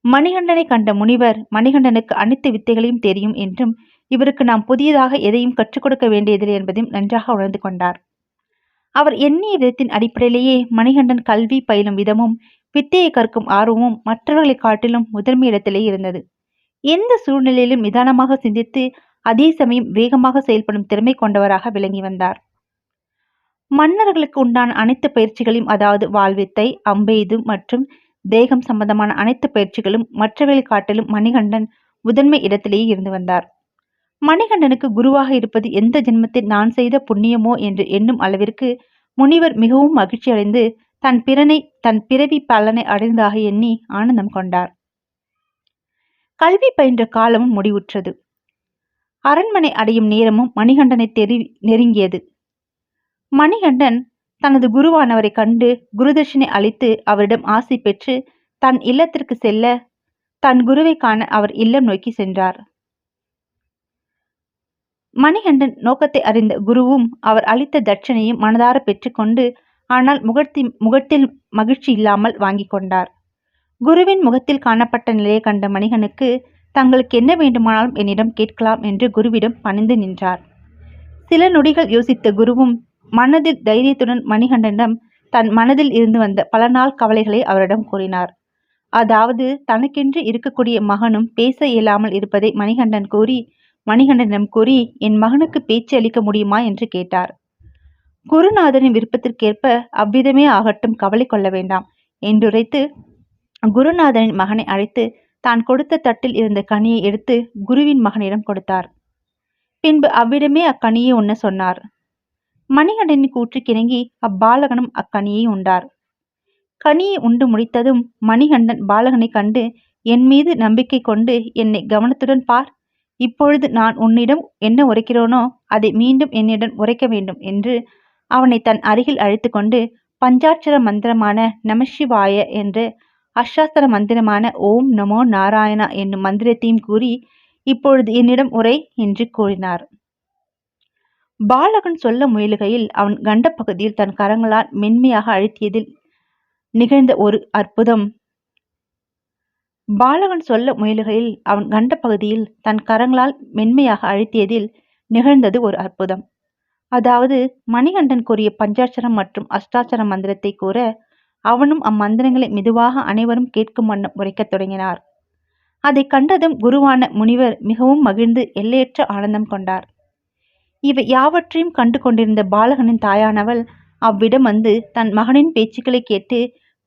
மணிகண்டனை கண்ட முனிவர் மணிகண்டனுக்கு அனைத்து வித்தைகளையும் தெரியும் என்றும் இவருக்கு நாம் புதியதாக எதையும் கற்றுக் கொடுக்க வேண்டியதில்லை என்பதையும் நன்றாக உணர்ந்து கொண்டார். அவர் எண்ணிய விதத்தின் அடிப்படையிலேயே மணிகண்டன் கல்வி பயிலும் விதமும் வித்தையை கற்கும் ஆர்வமும் மற்றவர்களை காட்டிலும் முதன்மை இடத்திலே இருந்தது. எந்த சூழ்நிலையிலும் நிதானமாக சிந்தித்து அதே சமயம் வேகமாக செயல்படும் திறமை கொண்டவராக விளங்கி வந்தார். மன்னர்களுக்கு உண்டான அனைத்து பயிற்சிகளையும், அதாவது வாழ்வித்தை, அம்பெய்து மற்றும் தேகம் சம்பந்தமான அனைத்து பயிற்சிகளும் மற்றவர்களை காட்டிலும் மணிகண்டன் முதன்மை இடத்திலேயே இருந்து வந்தார். மணிகண்டனுக்கு குருவாக இருப்பது எந்த ஜென்மத்தில் நான் செய்த புண்ணியமோ என்று எண்ணும் அளவிற்கு முனிவர் மிகவும் மகிழ்ச்சி அடைந்து தன் பிறவி பலனை அடைந்ததாக எண்ணி ஆனந்தம் கொண்டார். கல்வி பயின்ற காலமும் முடிவுற்றது. அரண்மனை அடையும் நேரமும் மணிகண்டனை நெருங்கியது. மணிகண்டன் தனது குருவானவரை கண்டு குருதட்சிணை அளித்து அவரிடம் ஆசி பெற்று தன் இல்லத்திற்கு செல்ல தன் குருவை காண அவர் இல்லம் நோக்கி சென்றார். மணிகண்டன் நோக்கத்தை அறிந்த குருவும் அவர் அளித்த தட்சணையும் மனதார பெற்றுக்கொண்டு, ஆனால் முகத்தில் மகிழ்ச்சி இல்லாமல் வாங்கி கொண்டார். குருவின் முகத்தில் காணப்பட்ட நிலையை கண்ட மணிகனுக்கு தங்களுக்கு என்ன வேண்டுமானாலும் என்னிடம் கேட்கலாம் என்று குருவிடம் பணிந்து நின்றார். சில நொடிகள் யோசித்த குருவும் மனதில் தைரியத்துடன் மணிகண்டனிடம் தன் மனதில் இருந்து வந்த பல நாள் கவலைகளை அவரிடம் கூறினார். அதாவது தனக்கென்று இருக்கக்கூடிய மகனும் பேச இயலாமல் இருப்பதை மணிகண்டனிடம் கூறி என் மகனுக்கு பேச்சு அளிக்க முடியுமா என்று கேட்டார். குருநாதரின் விருப்பத்திற்கேற்ப அவ்விதமே ஆகட்டும், கவலை கொள்ள வேண்டாம் என்றுரைத்து குருநாதரின் மகனை அழைத்து தான் கொடுத்த தட்டில் இருந்த கனியை எடுத்து குருவின் மகனிடம் கொடுத்தார். பின்பு அவ்விடமே அக்கனியை உண்ண சொன்னார். மணிகண்டனின் கூற்றுக்கிணங்கி அப்பாலகனும் அக்கனியை உண்டார். கனியை உண்டு முடித்ததும் மணிகண்டன் பாலகனை கண்டு, என் மீது நம்பிக்கை கொண்டு என்னை கவனத்துடன் பார், இப்பொழுது நான் உன்னிடம் என்ன உரைக்கிறோனோ அதை மீண்டும் என்னிடம் உரைக்க வேண்டும் என்று அவனை தன் அருகில் அழைத்து கொண்டு பஞ்சாட்சர மந்திரமான நமசிவாய என்ற அஷ்டாஸ்திர மந்திரமான ஓம் நமோ நாராயணா என்னும் மந்திரத்தையும் கூறி இப்பொழுது என்னிடம் உரை என்று கூறினார். பாலகன் சொல்ல முயலுகையில் அவன் கண்ட பகுதியில் தன் கரங்களால் மென்மையாக அழுத்தியதில் நிகழ்ந்த ஒரு அற்புதம் நிகழ்ந்தது ஒரு அற்புதம். அதாவது மணிகண்டன் கூறிய பஞ்சாட்சரம் மற்றும் அஷ்டாட்சர மந்திரத்தை கூற அவனும் அம்மந்திரங்களை மெதுவாக அனைவரும் கேட்கும் வண்ணம் உரைக்கத் தொடங்கினார். அதை கண்டதும் குருவான முனிவர் மிகவும் மகிழ்ந்து எல்லையற்ற ஆனந்தம் கொண்டார். இவை யாவற்றையும் கண்டு கொண்டிருந்த பாலகனின் தாயானவள் அவ்விடம் வந்து தன் மகனின் பேச்சுக்களை கேட்டு,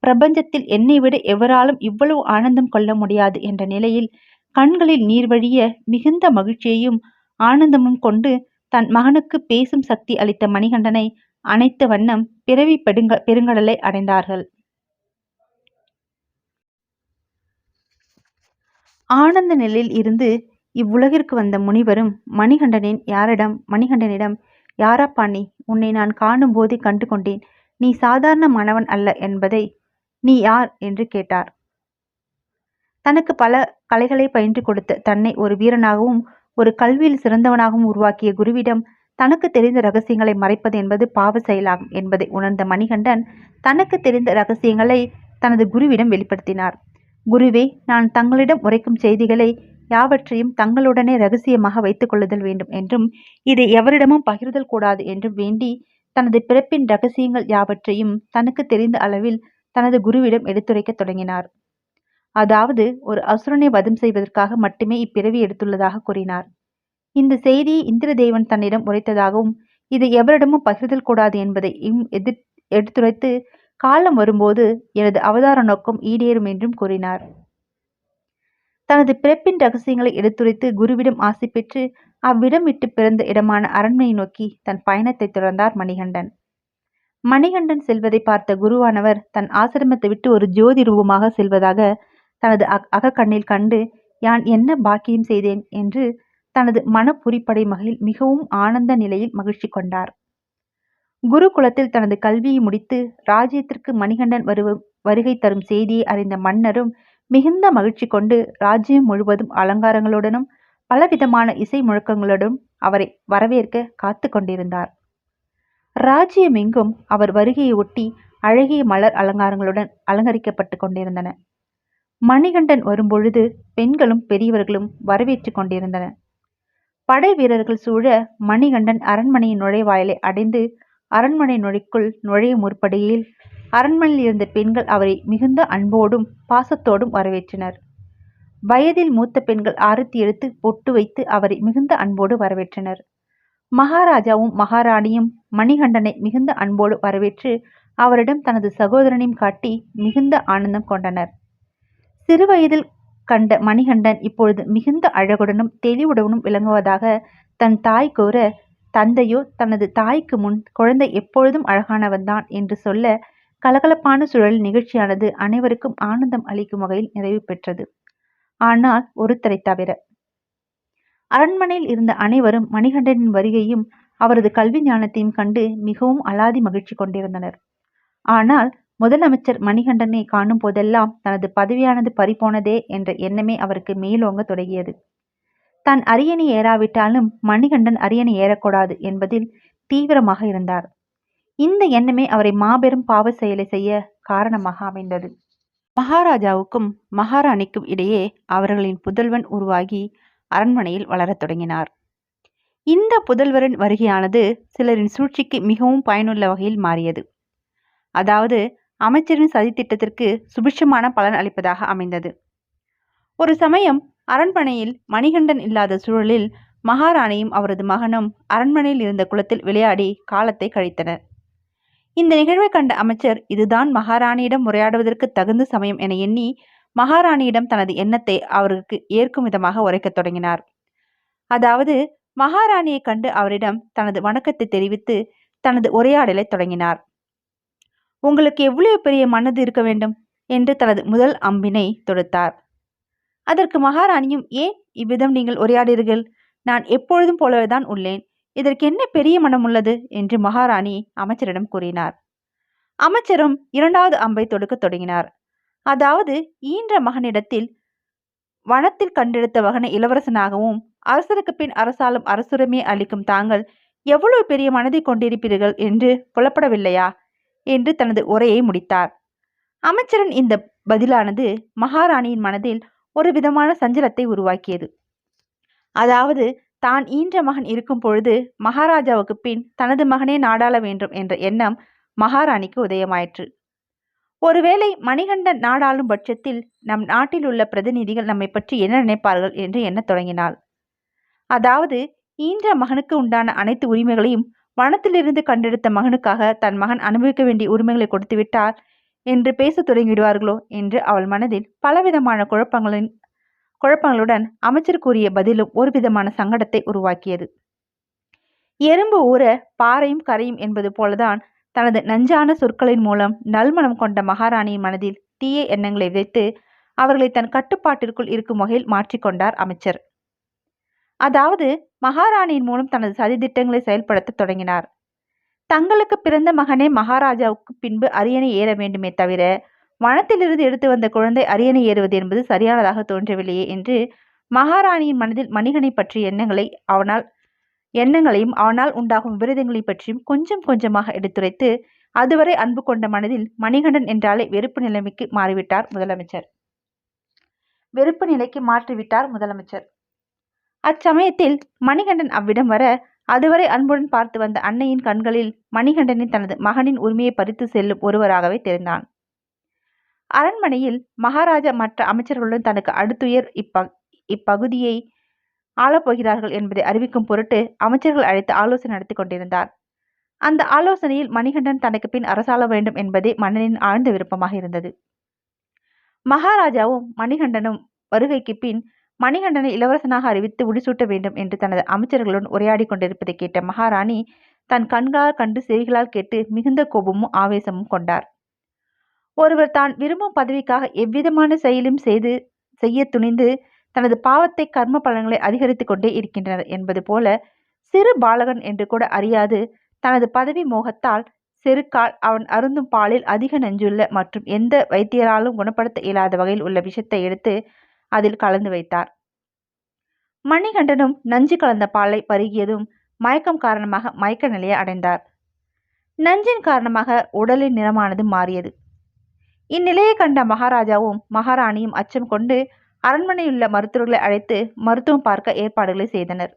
பிரபஞ்சத்தில் என்னை விட எவராலும் இவ்வளவு ஆனந்தம் கொள்ள முடியாது என்ற நிலையில் கண்களில் நீர் வழிய மிகுந்த மகிழ்ச்சியையும் ஆனந்தமும் கொண்டு தன் மகனுக்கு பேசும் சக்தி அளித்த மணிகண்டனை அணைத்த வண்ணம் பிறவி பெருங்கடலை அடைந்தார்கள். ஆனந்த நிலையில் இருந்து இவ்வுலகிற்கு வந்த முனிவரும் மணிகண்டனிடம் யாரப்பா நீ? உன்னை நான் காணும் போதே கண்டு கொண்டேன். நீ சாதாரண மாணவன் அல்ல என்பதை நீ யார் என்று கேட்டார். தனக்கு பல கலைகளை பயின்று கொடுத்த தன்னை ஒரு வீரனாகவும் ஒரு கல்வியில் சிறந்தவனாகவும் உருவாக்கிய குருவிடம் தனக்கு தெரிந்த ரகசியங்களை மறைப்பது என்பது பாவ செயலாகும் என்பதை உணர்ந்த மணிகண்டன் தனக்கு தெரிந்த ரகசியங்களை தனது குருவிடம் வெளிப்படுத்தினார். குருவே, நான் தங்களிடம் உரைக்கும் செய்திகளை யாவற்றையும் தங்களுடனே ரகசியமாக வைத்துக் கொள்ளுதல் வேண்டும் என்றும் இதை எவரிடமும் பகிர்தல் கூடாது என்றும் வேண்டி தனது பிறப்பின் ரகசியங்கள் யாவற்றையும் தனக்கு தெரிந்த அளவில் தனது குருவிடம் எடுத்துரைக்க தொடங்கினார். அதாவது ஒரு அசுரனை வதம் செய்வதற்காக மட்டுமே இப்பிறவி எடுத்துள்ளதாக கூறினார். இந்த செய்தியை இந்திரதேவன் தன்னிடம் உரைத்ததாகவும் இதை எவரிடமும் பகிர்தல் கூடாது என்பதையும் எடுத்துரைத்து காலம் வரும்போது எனது அவதார நோக்கம் ஈடேறும் என்றும் கூறினார். தனது பிறப்பின் ரகசியங்களை எடுத்துரைத்து குருவிடம் ஆசி பெற்று அவ்விடம் விட்டு பிறந்த இடமான அரண்மனை நோக்கி தன் பயணத்தை தொடர்ந்தார் மணிகண்டன். மணிகண்டன் செல்வதை பார்த்த குருவானவர் தன் ஆசிரமத்தை விட்டு ஒரு ஜோதி ரூபமாக செல்வதாக தனது அகக்கண்ணில் கண்டு, யான் என்ன பாக்கியம் செய்தேன் என்று தனது மனப்புரிப்படை மகிழ் மிகவும் ஆனந்த நிலையில் மகிழ்ச்சி கொண்டார். குருகுலத்தில் தனது கல்வியை முடித்து ராஜ்யத்திற்கு மணிகண்டன் வருகை தரும் செய்தியை அறிந்த மன்னரும் மிகுந்த மகிழ்ச்சி கொண்டு ராஜ்யம் முழுவதும் அலங்காரங்களுடனும் பலவிதமான இசை முழக்கங்களுடனும் அவரை வரவேற்க காத்து கொண்டிருந்தார். ராஜ்யமெங்கும் அவர் வருகையை ஒட்டி அழகிய மலர் அலங்காரங்களுடன் அலங்கரிக்கப்பட்டு கொண்டிருந்தன. மணிகண்டன் வரும்பொழுது பெண்களும் பெரியவர்களும் வரவேற்று கொண்டிருந்தனர். படை வீரர்கள் சூழ மணிகண்டன் அரண்மனையின் நுழைவாயிலை அடைந்து அரண்மனை நுழைய முற்படுகையில் அரண்மனையில் இருந்த பெண்கள் அவரை மிகுந்த அன்போடும் பாசத்தோடும் வரவேற்றனர். வயதில் மூத்த பெண்கள் ஆரத்தி எடுத்து பொட்டு வைத்து அவரை மிகுந்த அன்போடு வரவேற்றனர். மகாராஜாவும் மகாராணியும் மணிகண்டனை மிகுந்த அன்போடு வரவேற்று அவரிடம் தனது சகோதரனையும் காட்டி மிகுந்த ஆனந்தம் கொண்டனர். சிறுவயதில் கண்ட மணிகண்டன் இப்பொழுது மிகுந்த அழகுடனும் தெளிவுடனும் விளங்குவதாக தன் தாய் கூற, தந்தையோ தனது தாய்க்கு முன் குழந்தை எப்பொழுதும் அழகானவன்தான் என்று சொல்ல, கலகலப்பான சூழலில் நிகழ்ச்சியானது அனைவருக்கும் ஆனந்தம் அளிக்கும் வகையில் நிறைவு பெற்றது. ஆனால் ஒருத்தரை தவிர. அரண்மனையில் இருந்த அனைவரும் மணிகண்டனின் வருகையும் அவரது கல்வி ஞானத்தையும் கண்டு மிகவும் அலாதி மகிழ்ச்சி கொண்டிருந்தனர். ஆனால் முதலமைச்சர் மணிகண்டனை காணும் போதெல்லாம் தனது பதவியானது பறிபோனதே என்ற எண்ணமே அவருக்கு மேலோங்க தொடங்கியது. தான் அரியணை ஏறாவிட்டாலும் மணிகண்டன் அரியணை ஏறக்கூடாது என்பதில் தீவிரமாக இருந்தார். இந்த எண்ணமே அவரை மாபெரும் பாவ செயலை செய்ய காரணமாக அமைந்தது. மகாராஜாவுக்கும் மகாராணிக்கும் இடையே அவர்களின் புதல்வன் உருவாகி அரண்மனையில் வளரத் தொடங்கினார். இந்த புதல்வரின் வருகையானது சிலரின் சூழ்ச்சிக்கு மிகவும் பயனுள்ள வகையில் மாறியது. அதாவது அமைச்சரின் சதித்திட்டத்திற்கு சுபிட்சமான பலன் அளிப்பதாக அமைந்தது. ஒரு சமயம் அரண்மனையில் மணிகண்டன் இல்லாத சூழலில் மகாராணியும் அவரது மகனும் அரண்மனையில் இருந்த குளத்தில் விளையாடி காலத்தை கழித்தனர். இந்த நிகழ்வை கண்ட அமைச்சர் இதுதான் மகாராணியிடம் உரையாடுவதற்கு தகுந்த சமயம் என எண்ணி மகாராணியிடம் தனது எண்ணத்தை அவருக்கு ஏற்கும் விதமாக உரைக்கத் தொடங்கினார். அதாவது மகாராணியை கண்டு அவரிடம் தனது வணக்கத்தை தெரிவித்து தனது உரையாடலை தொடங்கினார். உங்களுக்கு எவ்வளவு பெரிய மனது இருக்க வேண்டும் என்று தனது முதல் அம்பினை தொடுத்தார். அதற்கு மகாராணியும், ஏன் இவ்விதம் நீங்கள் உரையாடீர்கள்? நான் எப்பொழுதும் போலவேதான் உள்ளேன். இதற்கு என்ன பெரிய மனம் உள்ளது என்று மகாராணி அமைச்சரிடம் கூறினார். அமைச்சரும் இரண்டாவது அம்பை தொடுக்க தொடங்கினார். அதாவது ஈன்ற மகனிடத்தில் வனத்தில் கண்டெடுத்த மகனை இளவரசனாகவும் அரசருக்கு பின் அரசாலும் அரசுரிமை அளிக்கும் தாங்கள் எவ்வளவு பெரிய மனதை கொண்டிருப்பீர்கள் என்று புலப்படவில்லையா என்று தனது உரையை முடித்தார். அமைச்சரின் இந்த பதிலானது மகாராணியின் மனதில் ஒரு விதமான சஞ்சலத்தை உருவாக்கியது. அதாவது தான் ஈன்ற மகன் இருக்கும் பொழுது மகாராஜாவுக்கு பின் தனது மகனே நாடாள வேண்டும் என்ற எண்ணம் மகாராணிக்கு உதயமாயிற்று. ஒருவேளை மணிகண்டன் நாடாளும் பட்சத்தில் நம் நாட்டில் உள்ள பிரதிநிதிகள் நம்மை பற்றி என்ன நினைப்பார்கள் என்று எண்ணத் தொடங்கினாள். அதாவது ஈன்ற மகனுக்கு உண்டான அனைத்து உரிமைகளையும் வனத்திலிருந்து கண்டெடுத்த மகனுக்காக தன் மகன் அனுபவிக்க வேண்டிய உரிமைகளை கொடுத்துவிட்டார் என்று பேச தொடங்கிவிடுவார்களோ என்று அவள் மனதில் பலவிதமான குழப்பங்களுடன் அமைச்சர் கூறிய பதிலும் ஒரு விதமான சங்கடத்தை உருவாக்கியது. எறும்பு ஊற பாறையும் கரையும் என்பது போலதான் தனது நஞ்சான சொற்களின் மூலம் நல்மனம் கொண்ட மகாராணியின் மனதில் தீய எண்ணங்களை விதைத்து அவர்களை தன் கட்டுப்பாட்டிற்குள் இருக்கும் வகையில் மாற்றிக்கொண்டார் அமைச்சர். அதாவது மகாராணியின் மூலம் தனது சதித்திட்டங்களை செயல்படுத்த தொடங்கினார். தங்களுக்கு பிறந்த மகனே மகாராஜாவுக்கு பின்பு அரியணை ஏற வேண்டுமே தவிர வனத்திலிருந்து எடுத்து வந்த குழந்தை அரியணை ஏறுவது என்பது சரியானதாக தோன்றவில்லையே என்று மகாராணியின் மனதில் மணிகனை பற்றிய எண்ணங்களையும் அவனால் உண்டாகும் விபரீதங்களை பற்றியும் கொஞ்சம் கொஞ்சமாக எடுத்துரைத்து அதுவரை அன்பு கொண்ட மனதில் மணிகண்டன் என்றாலே வெறுப்பு நிலைக்கு மாற்றிவிட்டார் முதலமைச்சர். அச்சமயத்தில் மணிகண்டன் அவ்விடம் வர அதுவரை அன்புடன் பார்த்து வந்த அன்னையின் கண்களில் மணிகண்டனின் தனது மகனின் உரிமையை பறித்து செல்லும் ஒருவராகவே தெரிந்தான். அரண்மனையில் மகாராஜா மற்ற அமைச்சர்களுடன் தனக்கு அடுத்துயர் இப்பகுதியை ஆளப்போகிறார்கள் என்பதை அறிவிக்கும் பொருட்டு அமைச்சர்கள் அழைத்து ஆலோசனை நடத்தி கொண்டிருந்தார். அந்த ஆலோசனையில் மணிகண்டன் தனக்கு பின் அரசாள வேண்டும் என்பதே மன்னனின் ஆழ்ந்த விருப்பமாக இருந்தது. மகாராஜாவும் மணிகண்டனும் வருகைக்கு பின் மணிகண்டனை இளவரசனாக அறிவித்து முடிசூட்ட வேண்டும் என்று தனது அமைச்சர்களுடன் உரையாடி கொண்டிருப்பதை கேட்ட மகாராணி தன் கண்களால் கண்டு செவிகளால் கேட்டு மிகுந்த கோபமும் ஆவேசமும் கொண்டார். ஒருவர் தான் விரும்பும் பதவிக்காக எவ்விதமான செயலும் செய்ய துணிந்து தனது பாவத்தை கர்ம பலன்களை அதிகரித்து கொண்டே இருக்கின்றனர் என்பது போல சிறு பாலகன் என்று கூட அறியாது தனது பதவி மோகத்தால் செருக்கால் அவன் அருந்தும் பாலில் அதிக நஞ்சுள்ள மற்றும் எந்த வைத்தியராலும் குணப்படுத்த இயலாத வகையில் உள்ள விஷத்தை எடுத்து அதில் கலந்து வைத்தார். மணிகண்டனும் நஞ்சு கலந்த பாலை பருகியதும் மயக்கம் காரணமாக மயக்க நிலையை அடைந்தார். நஞ்சின் காரணமாக உடலின் நிறமானது மாறியது. இந்நிலையை கண்ட மகாராஜாவும் மகாராணியும் அச்சம் கொண்டு அரண்மனையுள்ள மருத்துவர்களை அழைத்து மருத்துவம் பார்க்க ஏற்பாடுகளை செய்தனர்.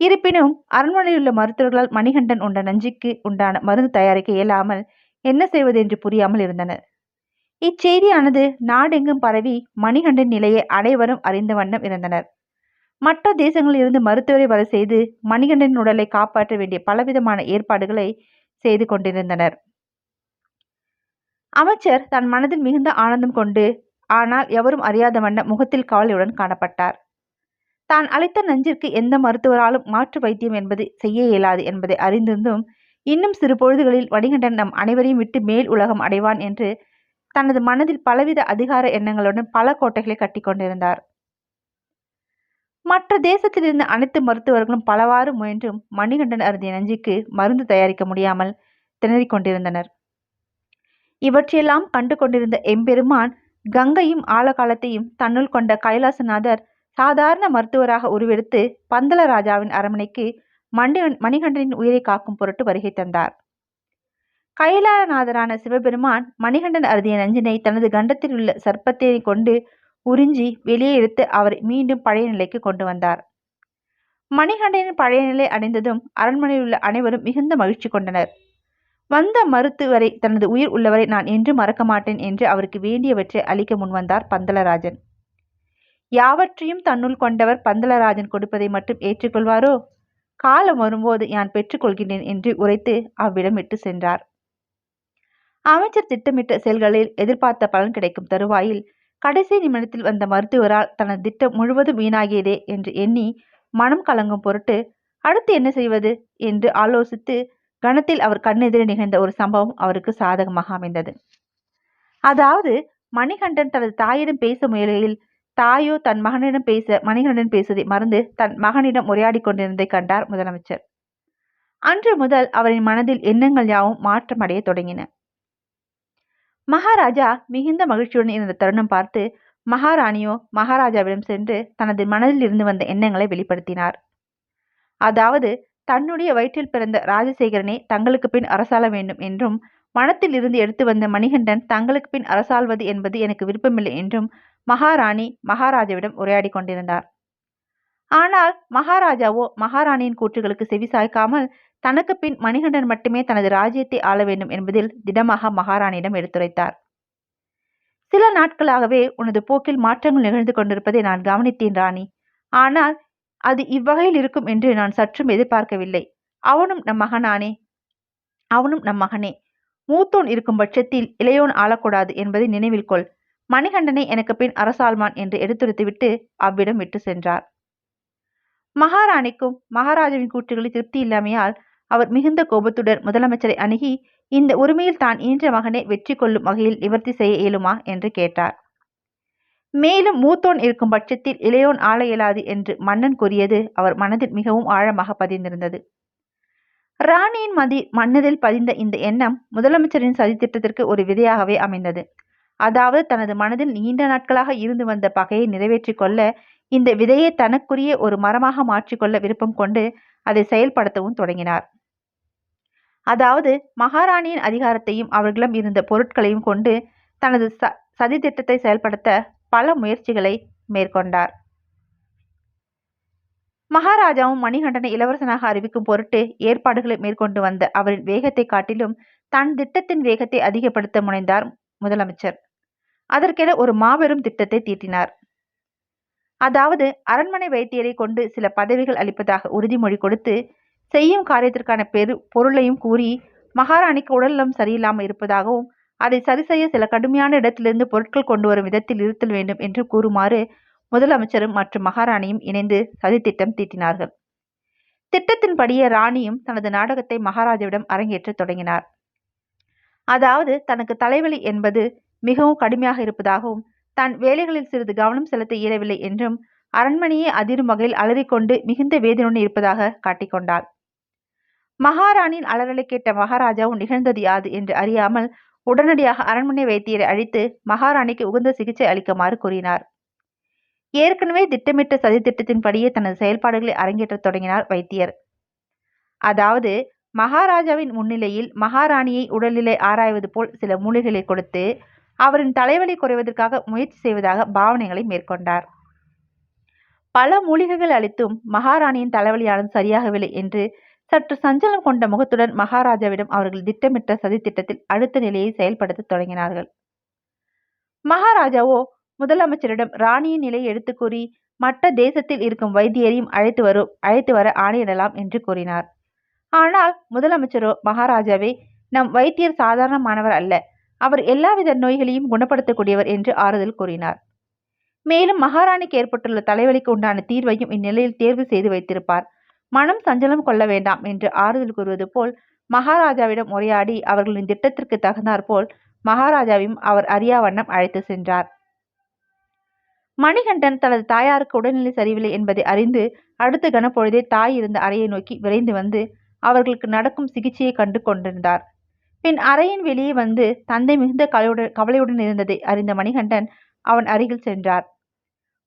இருப்பினும் அரண்மனையுள்ள மருத்துவர்களால் மணிகண்டன் உண்ட நஞ்சுக்கு உண்டான மருந்து தயாரிக்க இயலாமல் என்ன செய்வது என்று புரியாமல் இருந்தனர். இச்செய்தியானது நாடெங்கும் பரவி மணிகண்டன் நிலையை அனைவரும் அறிந்த வண்ணம் இருந்தனர். மற்ற தேசங்களில் இருந்து மருத்துவரை வர செய்து மணிகண்டன் உடலை காப்பாற்ற வேண்டிய பலவிதமான ஏற்பாடுகளை செய்து கொண்டிருந்தனர். அமைச்சர் தன் மனதில் மிகுந்த ஆனந்தம் கொண்டு, ஆனால் எவரும் அறியாத வண்ணம் முகத்தில் கவலையுடன் காணப்பட்டார். தான் அளித்த நஞ்சிற்கு எந்த மருத்துவராலும் மாற்று வைத்தியம் என்பது செய்ய இயலாது என்பதை அறிந்திருந்தும் இன்னும் சிறு பொழுதுகளில் மணிகண்டன் நம் அனைவரையும் விட்டு மேல் உலகம் அடைவான் என்று தனது மனதில் பலவித அதிகார எண்ணங்களுடன் பல கோட்டைகளை கட்டி கொண்டிருந்தார். மற்ற தேசத்தில் இருந்த அனைத்து மருத்துவர்களும் பலவாறு முயன்றும் மணிகண்டன் அருந்திய நஞ்சுக்கு மருந்து தயாரிக்க முடியாமல் திணறிக் கொண்டிருந்தனர். இவற்றையெல்லாம் கண்டு கொண்டிருந்த எம்பெருமான் கங்கையும் ஆழகாலத்தையும் தன்னுள் கொண்ட கைலாசநாதர் சாதாரண மருத்துவராக உருவெடுத்து பந்தல ராஜாவின் அரண்மனைக்கு மணிகண்டனின் உயிரை காக்கும் பொருட்டு வருகை தந்தார். கைலாநாதரான சிவபெருமான் மணிகண்டன் அருந்திய நஞ்சினை தனது கண்டத்தில் உள்ள சர்ப்பத்தினை கொண்டு உறிஞ்சி வெளியே எடுத்து அவரை மீண்டும் பழைய நிலைக்கு கொண்டு வந்தார். மணிகண்டனின் பழைய நிலை அடைந்ததும் அரண்மனையில் உள்ள அனைவரும் மிகுந்த மகிழ்ச்சி கொண்டனர். வந்த மருத்துவரை தனது உயிர் உள்ளவரை நான் என்று மறக்க மாட்டேன் என்று அவருக்கு வேண்டியவற்றை அளிக்க முன்வந்தார் பந்தலராஜன். யாவற்றையும் தன்னுள் கொண்டவர் பந்தலராஜன் கொடுப்பதை மட்டும் ஏற்றுக்கொள்வாரோ? காலம் வரும்போது யான் பெற்றுக்கொள்கின்றேன் என்று உரைத்து அவ்விடம் விட்டு சென்றார். அமைச்சர் திட்டமிட்ட செயல்களில் எதிர்பார்த்த பலன் கிடைக்கும் தருவாயில் கடைசி நிமிடத்தில் வந்த மருத்துவரால் தனது திட்டம் முழுவதும் வீணாகியதே என்று எண்ணி மனம் கலங்கும் பொருட்டு அடுத்து என்ன செய்வது என்று ஆலோசித்து கணத்தில் அவர் கண்ணெதிரே நிகழ்ந்த ஒரு சம்பவம் அவருக்கு சாதகமாக அமைந்தது. அதாவது மணிகண்டன் தனது தாயிடம் பேச முயலுகையில் தாயோ தன் மகனிடம் பேச மணிகண்டன் பேசுவதை மறந்து தன் மகனிடம் உரையாடி கொண்டிருந்ததை கண்டார் முதலமைச்சர். அன்று முதல் அவரின் மனதில் எண்ணங்கள் யாவும் மாற்றமடைய தொடங்கின. மகாராஜா மிகுந்த மகிழ்ச்சியுடன் இருந்த தருணம் பார்த்து மகாராணியோ மகாராஜாவிடம் சென்று தனது மனதில் இருந்து வந்த எண்ணங்களை வெளிப்படுத்தினார். அதாவது தன்னுடைய வயிற்றில் பிறந்த ராஜசேகரனே தங்களுக்கு பின் அரசாள வேண்டும் என்றும் மனத்தில் இருந்து எடுத்து வந்த மணிகண்டன் தங்களுக்கு பின் அரசாள்வது என்பது எனக்கு விருப்பமில்லை என்றும் மகாராணி மகாராஜாவிடம் உரையாடி கொண்டிருந்தார். ஆனால் மகாராஜாவோ மகாராணியின் கூற்றுகளுக்கு செவி சாய்க்காமல் தனக்கு பின் மணிகண்டன் மட்டுமே தனது ராஜ்யத்தை ஆள வேண்டும் என்பதில் திடமாக மகாராணியிடம் எடுத்துரைத்தார். சில நாட்களாகவே உனது போக்கில் மாற்றங்கள் நிகழ்ந்து கொண்டிருப்பதை நான் கவனித்தேன் ராணி. ஆனால் அது இவ்வகையில் இருக்கும் என்று நான் சற்றும் எதிர்பார்க்கவில்லை. அவனும் நம் மகனே. மூத்தோன் இருக்கும் பட்சத்தில் இளையோன் ஆளக்கூடாது என்பதை நினைவில் கொள். மணிகண்டனை எனக்கு பின் அரசாள்மான் என்று எடுத்துரைத்துவிட்டு அவ்விடம் விட்டு சென்றார். மகாராணிக்கும் மகாராஜாவின் கூற்றுகளில் திருப்தி இல்லாமையால் அவர் மிகுந்த கோபத்துடன் முதலமைச்சரை அணுகி இந்த உரிமையில் தான் ஈன்ற மகனை வெற்றி கொள்ளும் வகையில் நிவர்த்தி செய்ய இயலுமா என்று கேட்டார். மேலும் மூத்தோன் இருக்கும் பட்சத்தில் இளையோன் ஆள இயலாது என்று மன்னன் கூறியது அவர் மனதில் மிகவும் ஆழமாக பதிந்திருந்தது. ராணியின் மனதில் பதிந்த இந்த எண்ணம் முதலமைச்சரின் சதித்திட்டத்திற்கு ஒரு விதையாகவே அமைந்தது. அதாவது தனது மனதில் நீண்ட நாட்களாக இருந்து வந்த பகையை நிறைவேற்றிக் கொள்ள இந்த விதையை தனக்குரிய ஒரு மரமாக மாற்றிக்கொள்ள விருப்பம் கொண்டு அதை செயல்படுத்தவும் தொடங்கினார். அதாவது மகாராணியின் அதிகாரத்தையும் அவர்களிடம் இருந்த பொருட்களையும் கொண்டு தனது சதி திட்டத்தை செயல்படுத்த பல முயற்சிகளை மேற்கொண்டார். மகாராஜாவும் மணிகண்டனை இளவரசனாக அறிவிக்கும் பொருட்டு ஏற்பாடுகளை மேற்கொண்டு வந்த அவரின் வேகத்தை காட்டிலும் தன் திட்டத்தின் வேகத்தை அதிகப்படுத்த முனைந்தார் முதலமைச்சர். அதற்கென ஒரு மாபெரும் திட்டத்தை தீட்டினார். அதாவது அரண்மனை வைத்தியரை கொண்டு சில பதவிகள் அளிப்பதாக உறுதிமொழி கொடுத்து செய்யும் காரியத்திற்கான பொருளையும் கூறி மகாராணிக்கு உடல்நலம் சரியில்லாமல் இருப்பதாகவும் அதை சரி செய்ய சில கடுமையான இடத்திலிருந்து பொருட்கள் கொண்டு வரும் விதத்தில் இருத்தல் வேண்டும் என்று கூறுமாறு முதலமைச்சரும் மற்றும் மகாராணியும் இணைந்து சதித்திட்டம் தீட்டினார்கள். திட்டத்தின்படியே ராணியும் தனது நாடகத்தை மகாராஜாவிடம் அரங்கேற்ற தொடங்கினார். அதாவது தனக்கு தலைவலி என்பது மிகவும் கடுமையாக இருப்பதாகவும் தன் வேலைகளில் சிறிது கவனம் செலுத்த இயலவில்லை என்றும் அரண்மனையே அதிரும் வகையில் அலறிக்கொண்டு மிகுந்த வேதனையுடன் இருப்பதாக காட்டிக்கொண்டாள். மகாராணியின் அலறலை கேட்ட மகாராஜாவும் நிகழ்ந்தது யாது என்று அறியாமல் உடனடியாக அரண்மனை வைத்தியரை அழைத்து மகாராணிக்கு உகந்த சிகிச்சை அளிக்குமாறு கூறினார். ஏற்கனவே திட்டமிட்ட சதித்திட்டத்தின்படியே தனது செயல்பாடுகளை அரங்கேற்றத் தொடங்கினார் வைத்தியர். அதாவது மகாராஜாவின் முன்னிலையில் மகாராணியை உடல்நிலை ஆராய்வது போல் சில மூலிகைகளை கொடுத்து அவரின் தலைவலி குறைவதற்காக முயற்சி செய்வதாக பாவனைகளை மேற்கொண்டார். பல மூலிகைகள் அளித்தும் மகாராணியின் தலைவலியானது சரியாகவில்லை என்று சற்று சஞ்சலம் கொண்ட முகத்துடன் மகாராஜாவிடம் அவர்கள் திட்டமிட்ட சதித்திட்டத்தில் அடுத்த நிலையை செயல்படுத்த தொடங்கினார்கள். மகாராஜாவோ முதலமைச்சரிடம் ராணியின் நிலையை எடுத்து கூறி மற்ற தேசத்தில் இருக்கும் வைத்தியரையும் அழைத்து வர ஆணையிடலாம் என்று கூறினார். ஆனால் முதலமைச்சரோ, மகாராஜாவே, நம் வைத்தியர் சாதாரணமானவர் அல்ல, அவர் எல்லாவித நோய்களையும் குணப்படுத்தக்கூடியவர் என்று ஆறுதல் கூறினார். மேலும் மகாராணிக்கு ஏற்பட்டுள்ள தலைவலிக்கு உண்டான தீர்வையும் இந்நிலையில் தேர்வு செய்து வைத்திருப்பார், மனம் சஞ்சலம் கொள்ள வேண்டாம் என்று ஆறுதல் கூறுவது போல் மகாராஜாவிடம் உரையாடி அவர்களின் திட்டத்திற்கு தகுந்தாற்போல் மகாராஜாவையும் அவர் அறியா வண்ணம் அழைத்து சென்றார். மணிகண்டன் தனது தாயாருக்கு உடல்நிலை சரியில்லை என்பதை அறிந்து அடுத்த கனப்பொழுதே தாய் இருந்த அறையை நோக்கி விரைந்து வந்து அவர்களுக்கு நடக்கும் சிகிச்சையை கண்டு கொண்டிருந்தார். பின் அறையின் வெளியே வந்து தந்தை மிகுந்த கவலையுடன் இருந்ததை அறிந்த மணிகண்டன் அவன் அருகில் சென்றார்.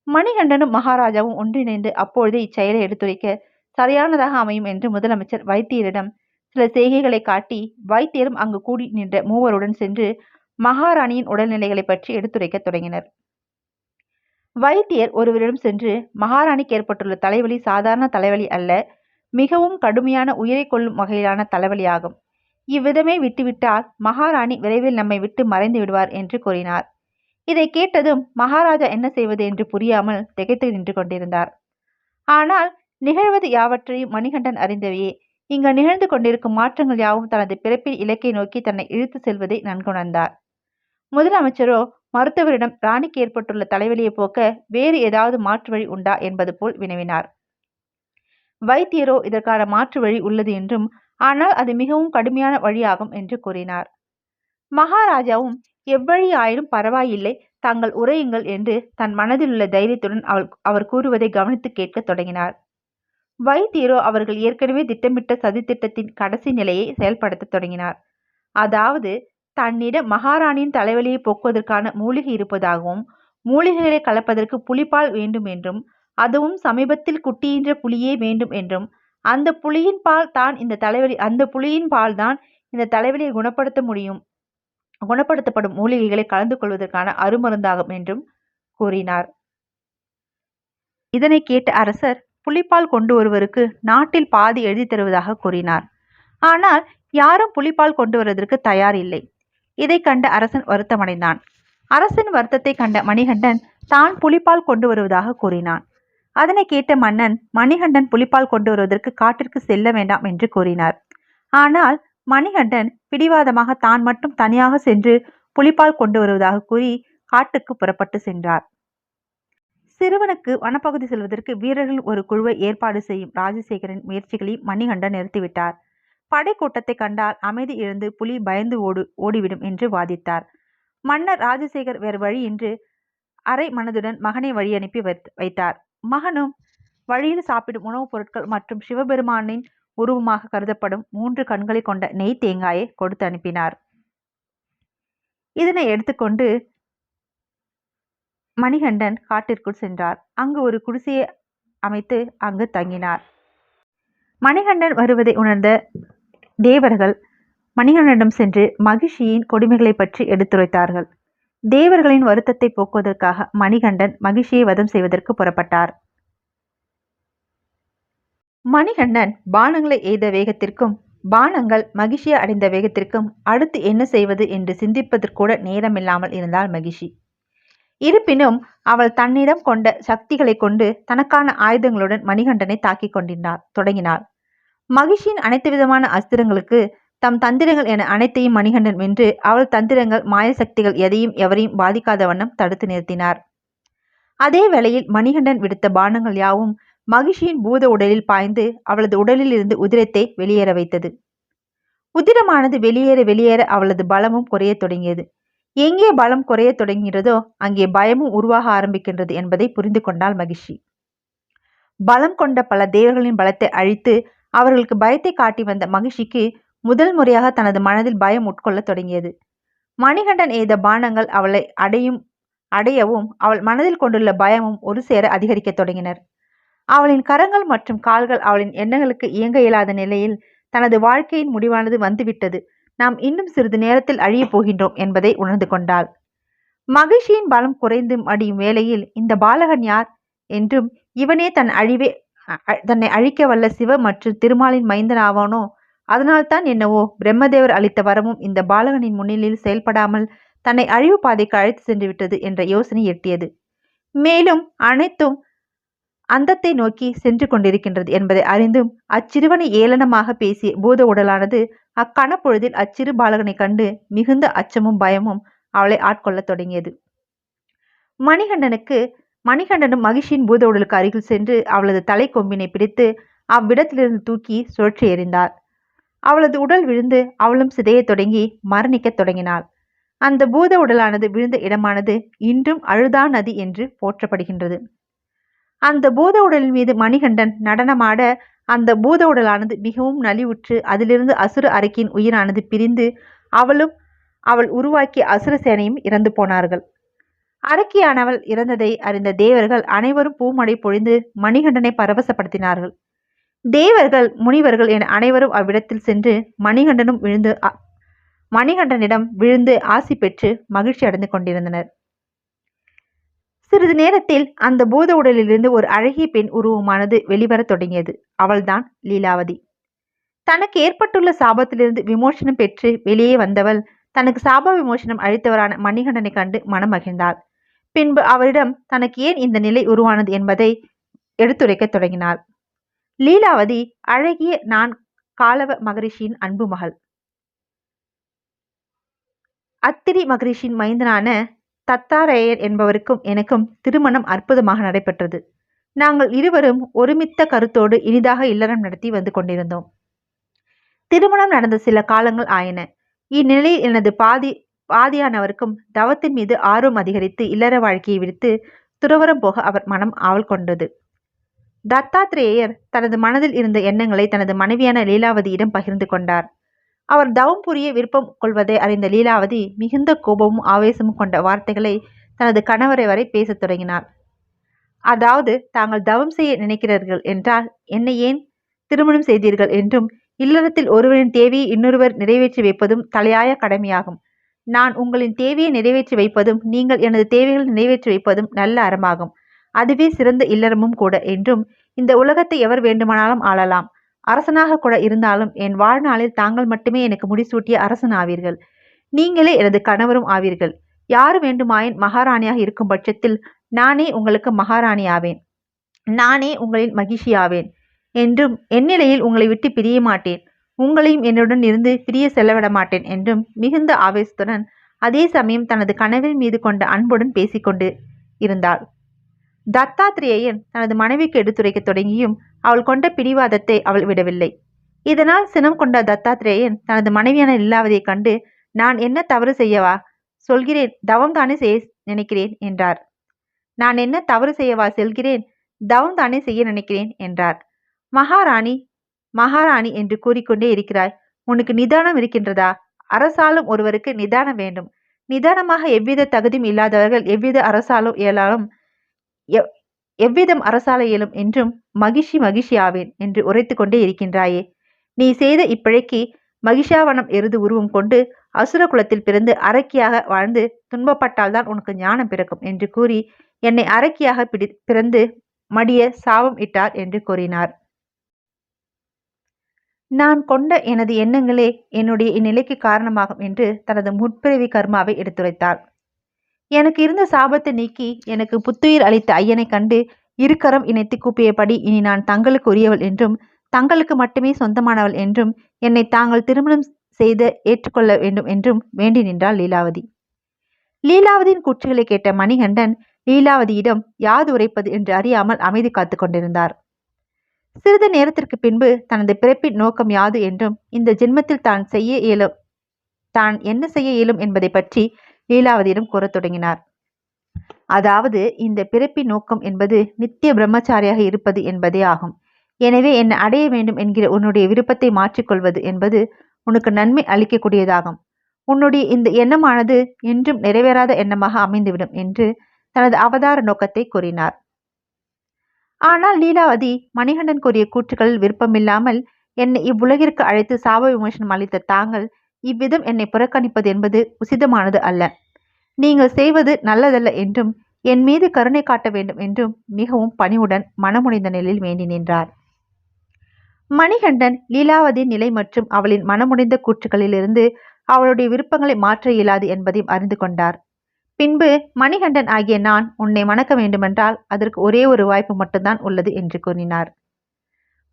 மணிகண்டனும் மகாராஜாவும் ஒன்றிணைந்து அப்பொழுதே இச்செயலை எடுத்துரைக்க சரியானதாக அமையும் என்று முதலமைச்சர் வைத்தியரிடம் சில செய்கைகளை காட்டி வைத்தியரும் அங்கு கூடி நின்ற மூவருடன் சென்று மகாராணியின் உடல்நிலைகளை பற்றி எடுத்துரைக்க தொடங்கினர். வைத்தியர் ஒருவரிடம் சென்று, மகாராணிக்கு ஏற்பட்டுள்ள தலைவலி சாதாரண தலைவலி அல்ல, மிகவும் கடுமையான உயிரை கொள்ளும் வகையிலான தலைவலியாகும். இவ்விதமே விட்டுவிட்டால் மகாராணி விரைவில் நம்மை விட்டு மறைந்து விடுவார் என்று கூறினார். இதை கேட்டதும் மகாராஜா என்ன செய்வது என்று புரியாமல் திகைத்து நின்று கொண்டிருந்தார். ஆனால் நிகழ்வது யாவற்றையும் மணிகண்டன் அறிந்தவையே. இங்கு நிகழ்ந்து கொண்டிருக்கும் மாற்றங்கள் யாவும் தனது பிறப்பில் இலக்கை நோக்கி தன்னை இழுத்து செல்வதை நன்குணர்ந்தார். முதலமைச்சரோ மருத்துவரிடம் ராணிக்கு ஏற்பட்டுள்ள தலைவலியை போக்க வேறு ஏதாவது மாற்று வழி உண்டா என்பது போல் வினவினார். வைத்தியரோ இதற்கான மாற்று வழி உள்ளது என்றும், ஆனால் அது மிகவும் கடுமையான வழியாகும் என்று கூறினார். மகாராஜாவும் எவ்வழி ஆயினும் பரவாயில்லை, தாங்கள் உரையுங்கள் என்று தன் மனதில் உள்ள தைரியத்துடன் அவர் கூறுவதை கவனித்து கேட்க தொடங்கினார். வைத்தியரோ அவர்கள் ஏற்கனவே திட்டமிட்ட சதித்திட்டத்தின் கடைசி நிலையை செயல்படுத்த தொடங்கினார். அதாவது தன்னிடம் மகாராணியின் தலைவலியை போக்குவதற்கான மூலிகை இருப்பதாகவும், மூலிகைகளை கலப்பதற்கு புலிப்பால் வேண்டும் என்றும், அதுவும் சமீபத்தில் குட்டியின்ற புலியே வேண்டும் என்றும், அந்த புலியின் பால் தான் இந்த தலைவலியை குணப்படுத்தப்படும் மூலிகைகளை கலந்து கொள்வதற்கான அருமருந்தாகும் என்றும் கூறினார். இதனை கேட்ட அரசர் புலிப்பால் கொண்டு வருவதற்கு நாட்டில் பாதி எழுதி தருவதாக கூறினார். ஆனால் யாரும் புலிப்பால் கொண்டு வருவதற்கு தயார் இல்லை. இதை கண்ட அரசன் வருத்தமடைந்தான். அரசன் வருத்தத்தை கண்ட மணிகண்டன் தான் புலிப்பால் கொண்டு வருவதாக கூறினான். அதனை கேட்ட மன்னன் மணிகண்டன் புலிப்பால் கொண்டு வருவதற்கு காட்டிற்கு செல்ல வேண்டாம் என்று கூறினார். ஆனால் மணிகண்டன் பிடிவாதமாக தான் மட்டும் தனியாக சென்று புலிப்பால் கொண்டு வருவதாக கூறி காட்டுக்கு புறப்பட்டு சென்றார். சிறுவனுக்கு வனப்பகுதி செல்வதற்கு வீரர்கள் ஒரு குழுவை ஏற்பாடு செய்யும் ராஜசேகரின் முயற்சிகளை மணிகண்டன் நிறுத்திவிட்டார். படை கூட்டத்தை கண்டால் அமைதி இழந்து புலி பயந்து ஓடிவிடும் என்று வாதித்தார். மன்னர் ராஜசேகர் வேறு வழியின்றி அரை மனதுடன் மகனை வழி அனுப்பி வைத்தார். மகனும் வழியில் சாப்பிடும் உணவுப் பொருட்கள் மற்றும் சிவபெருமானின் உருவமாக கருதப்படும் 3 கண்களை கொண்ட நெய் தேங்காயை கொடுத்து அனுப்பினார். இதனை எடுத்துக்கொண்டு மணிகண்டன் காட்டிற்குள் சென்றார். அங்கு ஒரு குடிசையை அமைத்து அங்கு தங்கினார். மணிகண்டன் வருவதை உணர்ந்த தேவர்கள் மணிகண்டனிடம் சென்று மகிஷியின் கொடுமைகளை பற்றி எடுத்துரைத்தார்கள். தேவர்களின் வருத்தத்தை போக்குவதற்காக மணிகண்டன் மகிஷியை வதம் செய்வதற்கு புறப்பட்டார். மணிகண்டன் பானங்களை எய்த வேகத்திற்கும் பானங்கள் மகிஷியை அடைந்த வேகத்திற்கும் அடுத்து என்ன செய்வது என்று சிந்திப்பதற்கூட நேரமில்லாமல் இருந்தாள் மகிஷி. இருப்பினும் அவள் தன்னிடம் கொண்ட சக்திகளை கொண்டு தனக்கான ஆயுதங்களுடன் மணிகண்டனை தாக்கிக் தொடங்கினாள். மகிஷியின் அனைத்து விதமான அஸ்திரங்களுக்கு தம் தந்திரங்கள் என அனைத்தையும் மணிகண்டன் வென்று அவள் தந்திரங்கள் மாயசக்திகள் எவரையும் பாதிக்காத வண்ணம் தடுத்து நிறுத்தினார். அதே வேளையில் மணிகண்டன் விடுத்த பானங்கள் யாவும் மகிஷியின் பூத உடலில் பாய்ந்து அவளது உடலில் இருந்து உதிரத்தை வெளியேற வைத்தது. உதிரமானது வெளியேற அவளது பலமும் குறைய தொடங்கியது. எங்கே பலம் குறைய தொடங்குகிறதோ அங்கே பயமும் உருவாக ஆரம்பிக்கின்றது என்பதை புரிந்து கொண்டாள் மகிஷி. பலம் கொண்ட பல தேவர்களின் பலத்தை அழித்து அவர்களுக்கு பயத்தை காட்டி வந்த மகிஷிக்கு முதல் முறையாக தனது மனதில் பயம் உட்கொள்ள தொடங்கியது. மணிகண்டன் எய்த பானங்கள் அவளை அடையவும் அவள் மனதில் கொண்டுள்ள பயமும் ஒரு சேர அதிகரிக்கத் தொடங்கினர். அவளின் கரங்கள் மற்றும் கால்கள் அவளின் எண்ணங்களுக்கு இயங்க இயலாத நிலையில் தனது வாழ்க்கையின் முடிவானது வந்துவிட்டது, நாம் இன்னும் சிறிது நேரத்தில் அழியப் போகின்றோம் என்பதை உணர்ந்து கொண்டாள். மகிழ்ச்சியின் பலம் குறைந்து மடியும் வேளையில் இந்த பாலகன் யார் என்றும், இவனே தன்னை அழிக்க வல்ல சிவ மற்றும் திருமாலின் மைந்தன் ஆவானோ? அதனால்தான் என்னவோ பிரம்மதேவர் அளித்த வரமும் இந்த பாலகனின் முன்னிலையில் செயல்படாமல் தன்னை அழிவு பாதைக்கு அழைத்து சென்று விட்டது என்ற யோசனை எட்டியது. மேலும் அனைத்தும் அந்தத்தை நோக்கி சென்று கொண்டிருக்கின்றது என்பதை அறிந்தும் அச்சிறுவனை ஏளனமாக பேசிய பூத உடலானது அக்கணப்பொழுதில் அச்சிறு பாலகனை கண்டு மிகுந்த அச்சமும் பயமும் அவளை ஆட்கொள்ளத் தொடங்கியது. மணிகண்டனும் மகிழ்ச்சியின் பூத உடலுக்கு அருகில் சென்று அவளது தலை கொம்பினை பிடித்து அவ்விடத்திலிருந்து தூக்கி சுழற்றி எறிந்தார். அவளது உடல் விழுந்து அவளும் சிதையத் தொடங்கி மரணிக்கத் தொடங்கினாள். அந்த பூத உடலானது விழுந்த இடமானது இன்றும் அழுதா நதி என்று போற்றப்படுகின்றது. அந்த பூத உடலின் மீது மணிகண்டன் நடனமாட அந்த பூத உடலானது மிகவும் நலிவுற்று அதிலிருந்து அசுர அரக்கியின் உயிரானது பிரிந்து அவள் உருவாக்கிய அசுர சேனையும் இறந்து போனார்கள். அரக்கியானவள் இறந்ததை அறிந்த தேவர்கள் அனைவரும் பூமழை பொழிந்து மணிகண்டனை பரவசப்படுத்தினார்கள். தேவர்கள், முனிவர்கள் என அனைவரும் அவ்விடத்தில் சென்று மணிகண்டனிடம் விழுந்து ஆசி பெற்று மகிழ்ச்சி அடைந்து கொண்டிருந்தனர். சிறிது நேரத்தில் அந்த பூத உடலிலிருந்து ஒரு அழகிய பெண் உருவமானது வெளிவரத் தொடங்கியது. அவள்தான் லீலாவதி. தனக்கு ஏற்பட்டுள்ள சாபத்திலிருந்து விமோசனம் பெற்று வெளியே வந்தவள் தனக்கு சாப விமோசனம் அளித்தவரான மணிகண்டனை கண்டு மனம் மகிழ்ந்தாள். பின்பு அவரிடம் தனக்கு ஏன் இந்த நிலை உருவானது என்பதை எடுத்துரைக்கத் தொடங்கினாள். லீலாவதி அழகிய நான் காலவ மகரிஷியின் அன்பு மகள். அத்திரி மகரிஷியின் மைந்தனான தத்தாரேயர் என்பவருக்கும் எனக்கும் திருமணம் அற்புதமாக நடைபெற்றது. நாங்கள் இருவரும் ஒருமித்த கருத்தோடு இனிதாக இல்லறம் நடத்தி வந்து கொண்டிருந்தோம். திருமணம் நடந்த சில காலங்கள் ஆயின. இந்நிலையில் எனது பாதியானவருக்கும் தவத்தின் மீது ஆர்வம் அதிகரித்து இல்லற வாழ்க்கையை விடுத்து துறவரம் போக அவர் மனம் ஆவல் கொண்டது. தத்தாத்ரேயர் தனது மனதில் இருந்த எண்ணங்களை தனது மனைவியான லீலாவதியிடம் பகிர்ந்து கொண்டார். அவர் தவம் புரிய விருப்பம் கொள்வதை அறிந்த லீலாவதி மிகுந்த கோபமும் ஆவேசமும் கொண்ட வார்த்தைகளை தனது கணவரை வரை பேசத் தொடங்கினார். அதாவது, தாங்கள் தவம் செய்ய நினைக்கிறீர்கள் என்றால் என்னை ஏன் திருமணம் செய்தீர்கள் என்றும், இல்லறத்தில் ஒருவரின் தேவையை இன்னொருவர் நிறைவேற்றி வைப்பதும் தலையாய கடமையாகும். நான் உங்களின் தேவையை நிறைவேற்றி வைப்பதும் நீங்கள் எனது தேவைகளை நிறைவேற்றி வைப்பதும் நல்ல அறமாகும். அதுவே சிறந்த இல்லறமும் கூட என்றும், இந்த உலகத்தை எவர் வேண்டுமானாலும் ஆளலாம், அரசனாக கூட இருந்தாலும் என் வாழ்நாளில் தாங்கள் மட்டுமே எனக்கு முடிசூட்டிய அரசன் ஆவீர்கள். நீங்களே எனது கணவரும் ஆவீர்கள். யாரு வேண்டுமாயின் மகாராணியாக இருக்கும் பட்சத்தில் நானே உங்களுக்கு மகாராணி ஆவேன், நானே உங்களின் மகிழ்ச்சி ஆவேன் என்றும், எந்நிலையில் உங்களை விட்டு பிரிய மாட்டேன், உங்களையும் என்னுடன் இருந்து பிரிய செல்லவிட மாட்டேன் என்றும் மிகுந்த ஆவேசத்துடன் அதே சமயம் தனது கணவரின் மீது கொண்ட அன்புடன் பேசிக்கொண்டு இருந்தாள். தத்தாத்ரேயன் தனது மனைவிக்கு எடுத்துரைக்க தொடங்கியும் அவள் கொண்ட பிடிவாதத்தை அவள் விடவில்லை. இதனால் சினம் கொண்ட தத்தாத்ரேயன் தனது மனைவியான லீலாவதியை கண்டு, நான் என்ன தவறு செய்யவா சொல்கிறேன், தவம் தானே செய்ய நினைக்கிறேன் என்றார். நான் என்ன தவறு செய்யவா செல்கிறேன், தவம் தானே செய்ய நினைக்கிறேன் என்றார். மகாராணி மகாராணி என்று கூறிக்கொண்டே இருக்கிறாய், உனக்கு நிதானம் இருக்கின்றதா? அரசாலும் ஒருவருக்கு நிதானம் வேண்டும். நிதானமாக எவ்வித தகுதியும் இல்லாதவர்கள் எவ்விதம் அரசால இயலும் என்றும் மகிழ்ச்சி ஆவேன் என்று உரைத்து கொண்டே இருக்கின்றாயே. நீ செய்த இப்பிழைக்கு மகிஷாவனம் எருது உருவம் கொண்டு அசுர குலத்தில் பிறந்து அரக்கியாக வாழ்ந்து துன்பப்பட்டால்தான் உனக்கு ஞானம் பிறக்கும் என்று கூறி என்னை அரக்கியாக பிறந்து மடிய சாபம் இட்டார் என்று கூறினார். நான் கொண்ட எனது எண்ணங்களே என்னுடைய இந்நிலைக்கு காரணமாகும் என்று தனது முற்பிறவி கர்மாவை எடுத்துரைத்தார். எனக்கு இருந்த சாபத்தை நீக்கி எனக்கு புத்துயிர் அளித்த ஐயனை கண்டு இருக்கரம் இணைத்து கூப்பியபடி, இனி நான் தங்களுக்கு உரியவள் என்றும் தங்களுக்கு மட்டுமே சொந்தமானவள் என்றும் என்னை தாங்கள் திருமணம் செய்து ஏற்றுக்கொள்ள வேண்டும் என்றும் வேண்டி நின்றாள் லீலாவதி. லீலாவதியின் கூற்றுகளை கேட்ட மணிகண்டன் லீலாவதியிடம் யாது உரைப்பது என்று அறியாமல் அமைதி காத்து கொண்டிருந்தார். சிறிது நேரத்திற்கு பின்பு தனது பிறப்பின் நோக்கம் யாது என்றும் இந்த ஜென்மத்தில் தான் என்ன செய்ய இயலும் என்பதை பற்றி லீலாவதியிடம் கூறத் தொடங்கினார். அதாவது, இந்த பிறப்பின் நோக்கம் என்பது நித்திய பிரம்மச்சாரியாக இருப்பது என்பதே ஆகும். எனவே என்னை அடைய வேண்டும் என்கிற உன்னுடைய விருப்பத்தை மாற்றிக்கொள்வது என்பது உனக்கு நன்மை அளிக்கக்கூடியதாகும். உன்னுடைய இந்த எண்ணமானது என்றும் நிறைவேறாத எண்ணமாக அமைந்துவிடும் என்று தனது அவதார நோக்கத்தை கூறினார். ஆனால் லீலாவதி மணிகண்டன் கூறிய கூற்றுகளில் விருப்பமில்லாமல் என்னை இவ்வுலகிற்கு அழைத்து சாப விமோசனம் அளித்த தாங்கள் இவ்விதம் என்னை புறக்கணிப்பது என்பது உசிதமானது அல்ல. நீங்கள் செய்வது நல்லதல்ல என்றும் என் மீது கருணை காட்ட வேண்டும் என்றும் மிகவும் பணிவுடன் மனமுடைந்த நிலையில் வேண்டி நின்றார். மணிகண்டன் லீலாவதியின் நிலை மற்றும் அவளின் மனமுடைந்த கூற்றுகளிலிருந்து அவளுடைய விருப்பங்களை மாற்ற இயலாது என்பதையும் அறிந்து கொண்டார். பின்பு மணிகண்டன் ஆகிய நான் உன்னை மணக்க வேண்டுமென்றால் அதற்கு ஒரே ஒரு வாய்ப்பு மட்டும்தான் உள்ளது என்று கூறினார்.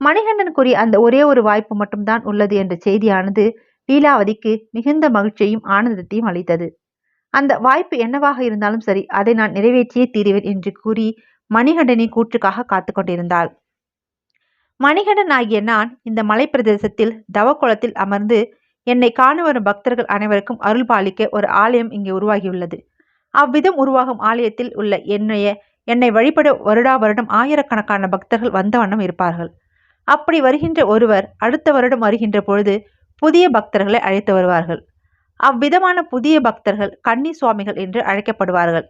மணிகண்டன் கூறிய அந்த ஒரே ஒரு வாய்ப்பு மட்டும்தான் உள்ளது என்ற செய்தியானது லீலாவதிக்கு மிகுந்த மகிழ்ச்சியையும் ஆனந்தத்தையும் அளித்தது. அந்த வாய்ப்பு என்னவாக இருந்தாலும் சரி, அதை நான் நிறைவேற்றியே தீருவேன் என்று கூறி மணிகண்டனின் கூற்றுக்காக காத்து கொண்டிருந்தாள். மணிகண்டன் ஆகிய நான் இந்த மலை பிரதேசத்தில் தவக்குளத்தில் அமர்ந்து என்னை காண வரும் பக்தர்கள் அனைவருக்கும் அருள் பாலிக்க ஒரு ஆலயம் இங்கே உருவாகியுள்ளது. அவ்விதம் உருவாகும் ஆலயத்தில் உள்ள என்னை வழிபட வருடா வருடம் ஆயிரக்கணக்கான பக்தர்கள் வந்த வண்ணம் இருப்பார்கள். அப்படி வருகின்ற ஒருவர் அடுத்த வருடம் வருகின்ற பொழுது புதிய பக்தர்களை அழைத்து வருவார்கள். அவ்விதமான புதிய பக்தர்கள் கன்னி சுவாமிகள் என்று அழைக்கப்படுவார்கள்.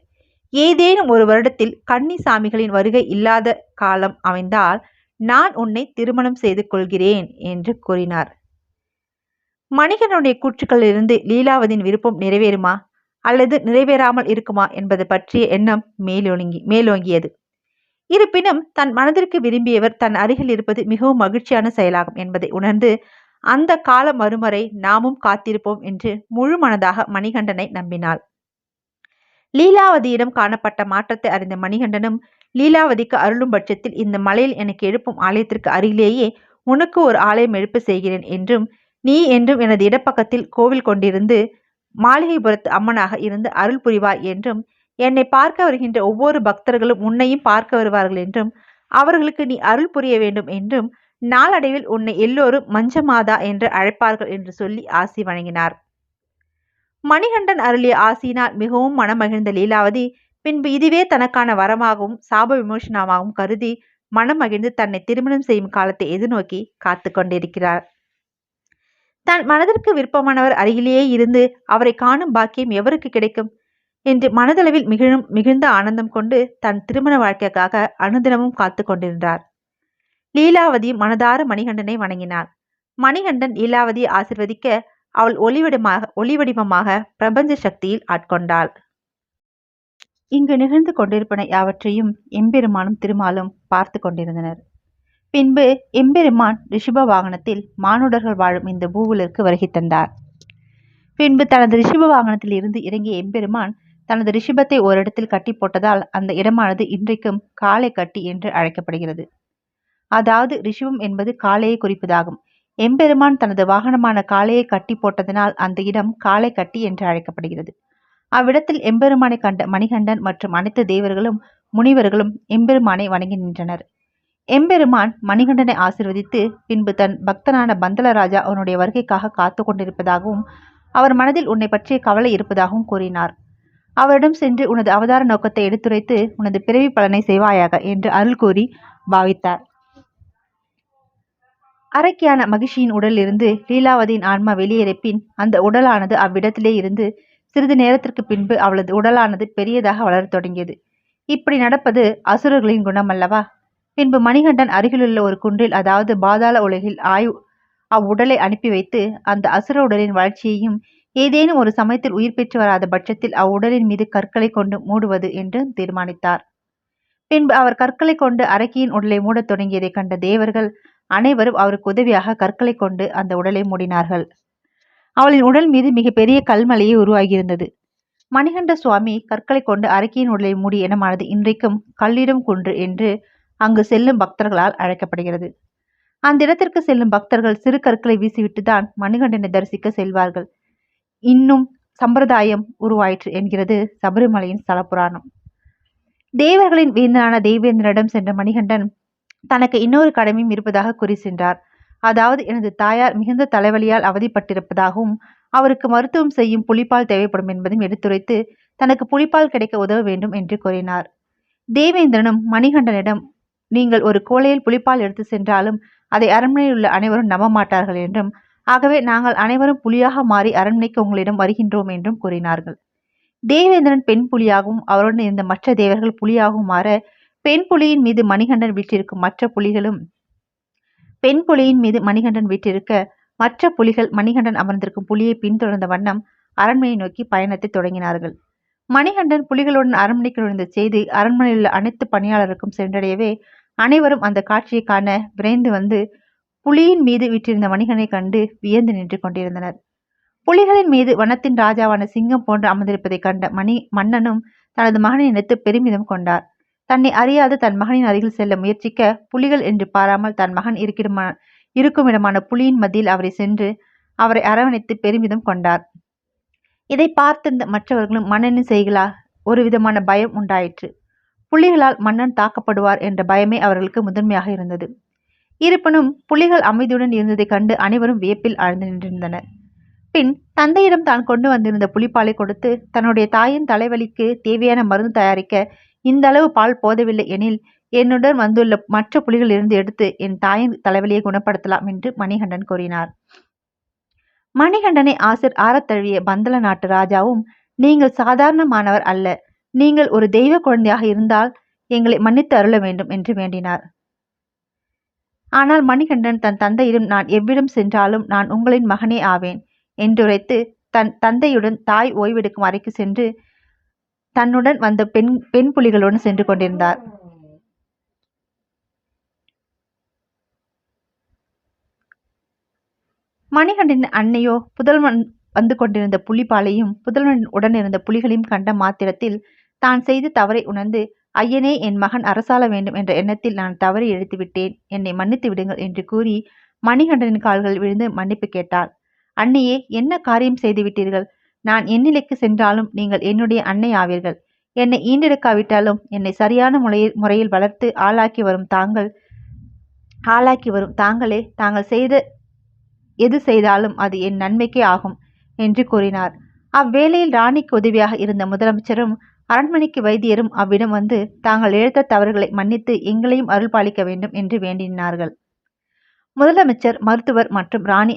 ஏதேனும் ஒரு வருடத்தில் கன்னி சாமிகளின் வருகை இல்லாத காலம் அமைந்தால் நான் உன்னை திருமணம் செய்து கொள்கிறேன் என்று கூறினார். மணிகண்டனுடைய கூற்றுக்களிலிருந்து லீலாவதியின் விருப்பம் நிறைவேறுமா அல்லது நிறைவேறாமல் இருக்குமா என்பது பற்றிய எண்ணம் மேலோங்கியது. இருப்பினும் தன் மனதிற்கு விரும்பியவர் தன் அருகில் இருப்பது மிகவும் மகிழ்ச்சியான செயலாகும் என்பதை உணர்ந்து அந்த கால மறுமுறை நாமும் காத்திருப்போம் என்று முழு மனதாக மணிகண்டனை நம்பினாள். லீலாவதியிடம் காணப்பட்ட மாற்றத்தை அறிந்த மணிகண்டனும் லீலாவதிக்கு அருளும் பட்சத்தில் இந்த மலையில் எனக்கு எழுப்பும் ஆலயத்திற்கு அருகிலேயே உனக்கு ஒரு ஆலயம் எழுப்ப செய்கிறேன் என்றும் நீ என்றும் எனது இடப்பக்கத்தில் கோவில் கொண்டிருந்து மாளிகைபுரத்து அம்மனாக இருந்து அருள் புரிவாய் என்றும் என்னை பார்க்க வருகின்ற ஒவ்வொரு பக்தர்களும் உன்னையும் பார்க்க வருவார்கள் என்றும் அவர்களுக்கு நீ அருள் புரிய வேண்டும் என்றும் நாளடைவில் உன்னை எல்லோரும் மஞ்சமாதா என்று அழைப்பார்கள் என்று சொல்லி ஆசி வழங்கினார். மணிகண்டன் அருளிய ஆசியினால் மிகவும் மனமகிழ்ந்த லீலாவதி பின்பு இதுவே தனக்கான வரமாகவும் சாப விமோசனமாகவும் கருதி மனமகிழ்ந்து தன்னை திருமணம் செய்யும் காலத்தை எதிர்நோக்கி காத்து கொண்டிருக்கிறார். தன் மனதிற்கு விருப்பமானவர் அருகிலேயே இருந்து அவரை காணும் பாக்கியம் எவருக்கு கிடைக்கும் என்று மனதளவில் மிகுந்த ஆனந்தம் கொண்டு தன் திருமண வாழ்க்கைக்காக அனுதினமும் காத்து கொண்டிருந்தார். லீலாவதியும் மனதார மணிகண்டனை வணங்கினார். மணிகண்டன் லீலாவதியை ஆசிர்வதிக்க அவள் ஒளிவடிவமாக பிரபஞ்ச சக்தியில் ஆட்கொண்டாள். இங்கு நிகழ்ந்து கொண்டிருப்பன யாவற்றையும் எம்பெருமானும் திருமாலும் பார்த்து கொண்டிருந்தனர். பின்பு எம்பெருமான் ரிஷப வாகனத்தில் மானுடர்கள் வாழும் இந்த பூவுலருக்கு வருகை தந்தார். பின்பு தனது ரிஷப வாகனத்தில் இருந்து இறங்கிய எம்பெருமான் தனது ரிஷபத்தை ஓரிடத்தில் கட்டி போட்டதால் அந்த இடமானது இன்றைக்கும் காளை கட்டி என்று அழைக்கப்படுகிறது. அதாவது ரிஷபம் என்பது காளையை குறிப்பதாகும். எம்பெருமான் தனது வாகனமான காளையை கட்டி போட்டதனால் அந்த இடம் காளை கட்டி என்று அழைக்கப்படுகிறது. அவ்விடத்தில் எம்பெருமானை கண்ட மணிகண்டன் மற்றும் அனைத்து தேவர்களும் முனிவர்களும் எம்பெருமானை வணங்கி நின்றனர். எம்பெருமான் மணிகண்டனை ஆசிர்வதித்து பின்பு தன் பக்தனான பந்தலராஜா அவனுடைய வருகைக்காக காத்து கொண்டிருப்பதாகவும் அவர் மனதில் உன்னை பற்றிய கவலை இருப்பதாகவும் கூறினார். அவரிடம் சென்று உனது அவதார நோக்கத்தை எடுத்துரைத்து உனது பிறவி பலனை செய்வாயாக என்று அருள் கூறி பாவித்தார். அரக்கியான மகிழ்ச்சியின் உடலிலிருந்து லீலாவதியின் ஆன்மா வெளியேறப்பின் அந்த உடலானது அவ்விடத்திலே இருந்து சிறிது நேரத்திற்கு பின்பு அவளது உடலானது பெரியதாக வளரத் தொடங்கியது. இப்படி நடப்பது அசுரர்களின் குணம் அல்லவா? பின்பு மணிகண்டன் அருகிலுள்ள ஒரு குன்றில், அதாவது பாதாள உலகில் அவ்வுடலை அனுப்பி வைத்து அந்த அசுர உடலின் வளர்ச்சியையும் ஏதேனும் ஒரு சமயத்தில் உயிர் பெற்று வராத பட்சத்தில் அவ்வுடலின் மீது கற்களை கொண்டு மூடுவது என்று தீர்மானித்தார். பின்பு அவர் கற்களை கொண்டு அரக்கியின் உடலை மூடத் தொடங்கியதை கண்ட தேவர்கள் அனைவரும் அவருக்கு உதவியாக கற்களை கொண்டு அந்த உடலை மூடினார்கள். அவளின் உடல் மீது மிக பெரிய கல்மலையை உருவாகியிருந்தது. மணிகண்ட சுவாமி கற்களை கொண்டு அரக்கியின் உடலை மூடி இடமானது இன்றைக்கும் கல்லிடம் குன்று என்று அங்கு செல்லும் பக்தர்களால் அழைக்கப்படுகிறது. அந்த இடத்திற்கு செல்லும் பக்தர்கள் சிறு கற்களை வீசிவிட்டுதான் மணிகண்டனை தரிசிக்க செல்வார்கள். இன்னும் சம்பிரதாயம் உருவாயிற்று என்கிறது சபரிமலையின் ஸ்தல புராணம். தேவர்களின் வேந்தனான தேவேந்திரனிடம் சென்ற மணிகண்டன் தனக்கு இன்னொரு கடமையும் இருப்பதாக கூறி சென்றார். அதாவது எனது தாயார் மிகுந்த தலைவலியால் அவதிப்பட்டிருப்பதாகவும் அவருக்கு மருத்துவம் செய்யும் புலிப்பால் தேவைப்படும் என்பதையும் எடுத்துரைத்து தனக்கு புலிப்பால் கிடைக்க உதவ வேண்டும் என்று கூறினார். தேவேந்திரனும் மணிகண்டனிடம் நீங்கள் ஒரு கோலையில் புலிப்பால் எடுத்து சென்றாலும் அதை அரண்மனையில் உள்ள அனைவரும் நம்ப மாட்டார்கள் என்றும் ஆகவே நாங்கள் அனைவரும் புலியாக மாறி அரண்மனைக்கு உங்களிடம் வருகின்றோம் என்றும் கூறினார்கள். தேவேந்திரன் பெண் புலியாகவும் அவருடன் இருந்த மற்ற தேவர்கள் புலியாகவும் மாற பெண் புலியின் மீது மணிகண்டன் வீற்றிருக்கும் மற்ற புலிகளும் பெண் புலியின் மீது மணிகண்டன் வீற்றிருக்க மற்ற புலிகள் மணிகண்டன் அமர்ந்திருக்கும் புலியை பின்தொடர்ந்த வண்ணம் அரண்மனையை நோக்கி பயணத்தை தொடங்கினார்கள். மணிகண்டன் புலிகளுடன் அரண்மனைக்கு நுழைந்த செய்தி அரண்மனையில் உள்ள அனைத்து பணியாளருக்கும் சென்றடையவே அனைவரும் அந்த காட்சியை காண விரைந்து வந்து புலியின் மீது வீற்றிருந்த மணிகண்டனை கண்டு வியந்து நின்று கொண்டிருந்தனர். புலிகளின் மீது வனத்தின் ராஜாவான சிங்கம் போன்று அமர்ந்திருப்பதைக் கண்ட மன்னனும் தனது மகனை நினைத்து பெருமிதம் கொண்டார். தன்னை அறியாது தன் மகனின் அருகில் செல்ல முயற்சிக்க புலிகள் என்று பாராமல் தன் மகன் இருக்குமிடமான புலியின் மத்தியில் அவரை சென்று அவரை அரவணைத்து பெருமிதம் கொண்டார். இதை பார்த்திருந்த மற்றவர்களும் மன்னனின் செய்களால் ஒரு விதமான பயம் உண்டாயிற்று. புலிகளால் மன்னன் தாக்கப்படுவார் என்ற பயமே அவர்களுக்கு முதன்மையாக இருந்தது. இருப்பினும் புலிகள் அமைதியுடன் இருந்ததைக் கண்டு அனைவரும் வியப்பில் ஆழ்ந்து நின்றிருந்தனர். பின் தந்தையிடம் தான் கொண்டு வந்திருந்த புலிப்பாலை கொடுத்து தன்னுடைய தாயின் தலைவலிக்கு தேவையான மருந்து தயாரிக்க இந்த அளவு பால் போதவில்லை எனில் என்னுடன் வந்துள்ள மற்ற புலிகளிலிருந்து எடுத்து என் தாயின் தலைவலியை குணப்படுத்தலாம் என்று மணிகண்டன் கூறினார். மணிகண்டனை ஆறத் தழுவிய பந்தல நாட்டு ராஜாவும், நீங்கள் சாதாரணமானவர் அல்ல, நீங்கள் ஒரு தெய்வ குழந்தையாக இருந்தால் எங்களை மன்னித்து அருள வேண்டும் என்று வேண்டினார். ஆனால் மணிகண்டன் தன் தந்தையிடம், நான் எவ்விடம் சென்றாலும் நான் உங்களின் மகனே ஆவேன் என்றுரைத்து தன் தந்தையுடன் தாய் ஓய்வெடுக்கும் அறைக்கு சென்று தன்னுடன் வந்த பெண் புலிகளுடன் சென்று கொண்டிருந்தார். மணிகண்டனின் அன்னையோ புதல்வன் வந்து கொண்டிருந்த புலிப்பாலையும் புதல்வன் உடன் இருந்த புலிகளையும் கண்ட மாத்திரத்தில் தான் செய்து தவறை உணர்ந்து, ஐயனே, என் மகன் அரசாள வேண்டும் என்ற எண்ணத்தில் நான் தவறி இழுத்து விட்டேன், என்னை மன்னித்து விடுங்கள் என்று கூறி மணிகண்டனின் கால்கள் விழுந்து மன்னிப்பு கேட்டாள். அன்னையே, என்ன காரியம் செய்து விட்டீர்கள்? நான் எந்நிலைக்கு சென்றாலும் நீங்கள் என்னுடைய அன்னை ஆவீர்கள். என்னை ஈண்டெடுக்காவிட்டாலும் என்னை சரியான முறையில் வளர்த்து ஆளாக்கி வரும் தாங்களே தாங்கள் செய்த எது செய்தாலும் அது என் நன்மைக்கே ஆகும் என்று கூறினார். அவ்வேளையில் ராணிக்கு உதவியாக இருந்த முதலமைச்சரும் அரண்மனைக்கு வைத்தியரும் அவ்விடம் வந்து தாங்கள் இழைத்த தவறுகளை மன்னித்து எங்களையும் அருள் பாலிக்க வேண்டும் என்று வேண்டினார்கள். முதலமைச்சர், மருத்துவர் மற்றும் ராணி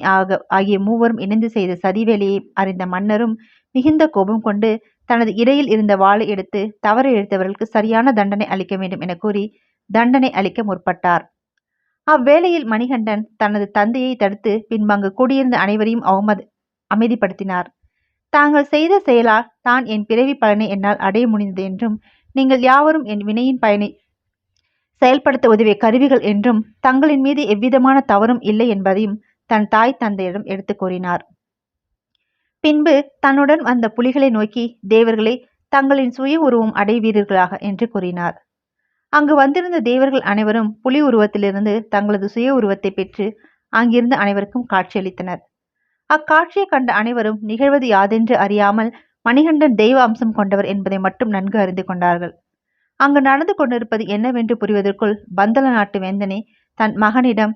ஆகிய மூவரும் இணைந்து செய்த சதிவேலையை அறிந்த மன்னரும் மிகுந்த கோபம் கொண்டு தனது இடையில் இருந்த வாளை எடுத்து தவறு இழைத்தவர்களுக்கு சரியான தண்டனை அளிக்க வேண்டும் என கூறி தண்டனை அளிக்க முற்பட்டார். அவ்வேளையில் மணிகண்டன் தனது தந்தையை தடுத்து பின்பு அங்கு கூடியிருந்த அனைவரையும் அமைதிப்படுத்தினார். தாங்கள் செய்த செயலால் தான் என் பிறவி பலனை என்னால் அடைய முடிந்தது என்றும், நீங்கள் யாவரும் என் வினையின் பயனை செயல்படுத்த உதவிய கருவிகள் என்றும், தங்களின் மீது எவ்விதமான தவறும் இல்லை என்பதையும் தன் தாய் தந்தையிடம் எடுத்து கூறினார். பின்பு தன்னுடன் வந்த புலிகளை நோக்கி, தேவர்களை, தங்களின் சுய உருவம் அடைவீர்களாக என்று கூறினார். அங்கு வந்திருந்த தேவர்கள் அனைவரும் புலி உருவத்திலிருந்து தங்களது சுய உருவத்தை பெற்று அங்கிருந்த அனைவருக்கும் காட்சியளித்தனர். அக்காட்சியை கண்ட அனைவரும் நிகழ்வது யாதென்று அறியாமல் மணிகண்டன் தெய்வ அம்சம் கொண்டவர் என்பதை மட்டும் நன்கு அறிந்து கொண்டார்கள். அங்கு நடந்து கொண்டிருப்பது என்னவென்று புரிவதற்குள் பந்தல நாட்டு வேந்தனே தன் மகனிடம்,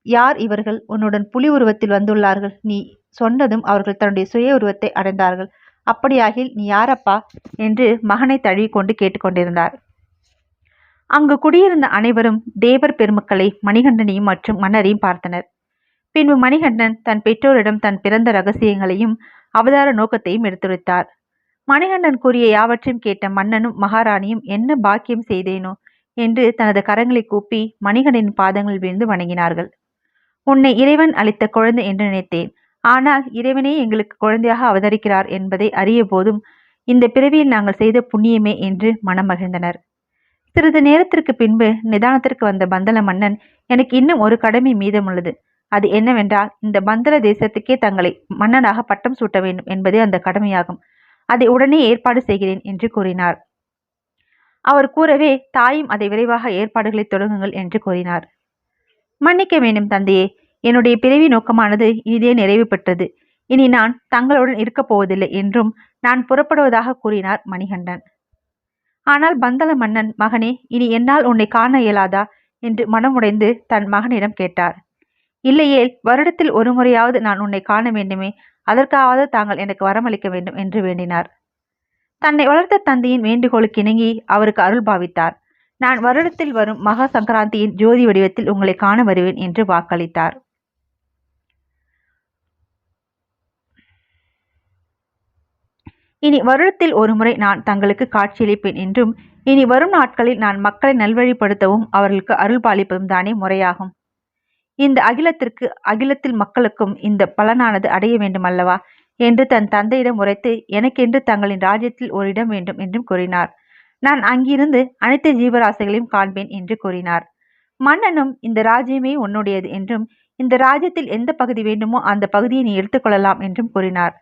யார் இவர்கள்? உன்னுடன் புலி உருவத்தில் வந்துள்ளார்கள். நீ சொன்னதும் அவர்கள் தன்னுடைய சுய உருவத்தை அடைந்தார்கள். அப்படியாகில் நீ யாரப்பா என்று மகனை தழுவிக்கொண்டு கேட்டுக்கொண்டிருந்தார். அங்கு குடியிருந்த அனைவரும் தேவர் பெருமக்களை, மணிகண்டனையும் மற்றும் மன்னரையும் பார்த்தனர். பின்பு மணிகண்டன் தன் பெற்றோரிடம் தன் பிறந்த ரகசியங்களையும் அவதார நோக்கத்தையும் எடுத்துரைத்தார். மணிகண்டன் கூறிய யாவற்றையும் கேட்ட மன்னனும் மகாராணியும், என்ன பாக்கியம் செய்தேனோ என்று தனது கரங்களை கூப்பி மணிகண்டனின் பாதங்களில் விழுந்து வணங்கினார்கள். உன்னை இறைவன் அளித்த குழந்தை என்று நினைத்தேன். ஆனால் இறைவனே எங்களுக்கு குழந்தையாக அவதரிக்கிறார் என்பதை அறிய போதும் இந்த பிறவியில் நாங்கள் செய்த புண்ணியமே என்று மனம் மகிழ்ந்தனர். சிறிது நேரத்திற்கு பின்பு நிதானத்திற்கு வந்த பந்தல மன்னன், எனக்கு இன்னும் ஒரு கடமை மீதமுள்ளது. அது என்னவென்றால், இந்த பந்தல தேசத்துக்கே தங்களை மன்னனாக பட்டம் சூட்ட வேண்டும் என்பதே அந்த கடமையாகும். அதை உடனே ஏற்பாடு செய்கிறேன் என்று கூறினார். அவர் கூறவே தாயும் அதை விரைவாக ஏற்பாடுகளை தொடங்குங்கள் என்று கூறினார். மன்னிக்க வேண்டும் தந்தையே, என்னுடைய பிறவி நோக்கமானது இனிதே நிறைவு பெற்றது. இனி நான் தங்களுடன் இருக்கப் போவதில்லை என்றும் நான் புறப்படுவதாக கூறினார் மணிகண்டன். ஆனால் பந்தல மன்னன், மகனே, இனி என்னால் உன்னை காண இயலாதா என்று மனமுடைந்து தன் மகனிடம் கேட்டார். இல்லையேல் வருடத்தில் ஒரு முறையாவது நான் உன்னை காண வேண்டுமே, அதற்காவது தாங்கள் எனக்கு வரமளிக்க வேண்டும் என்று வேண்டினார். தன்னை வளர்த்த தந்தையின் வேண்டுகோளுக்கு இணங்கி அவருக்கு அருள் பாவித்தார். நான் வருடத்தில் வரும் மகா சங்கராந்தியின் ஜோதி வடிவத்தில் உங்களை காண வருவேன் என்று வாக்களித்தார். இனி வருடத்தில் ஒருமுறை நான் தங்களுக்கு காட்சியளிப்பேன் என்றும் இனி வரும் நாட்களில் நான் மக்களை நல்வழிப்படுத்தவும் அவர்களுக்கு அருள் பாலிப்பதும் தானே முறையாகும். இந்த அகிலத்தில் மக்களுக்கும் இந்த பலனானது அடைய வேண்டும் அல்லவா என்று தன் தந்தையிடம் உரைத்து எனக்கென்று தங்களின் ராஜ்யத்தில் ஒரு இடம் வேண்டும் என்றும் கூறினார். நான் அங்கிருந்து அனைத்து ஜீவராசிகளையும் காண்பேன் என்று கூறினார். மன்னனும் இந்த ராஜ்யமே உன்னுடையது என்றும் இந்த ராஜ்யத்தில் எந்த பகுதி வேண்டுமோ அந்த பகுதியை நீ எடுத்துக்கொள்ளலாம் என்றும் கூறினார்.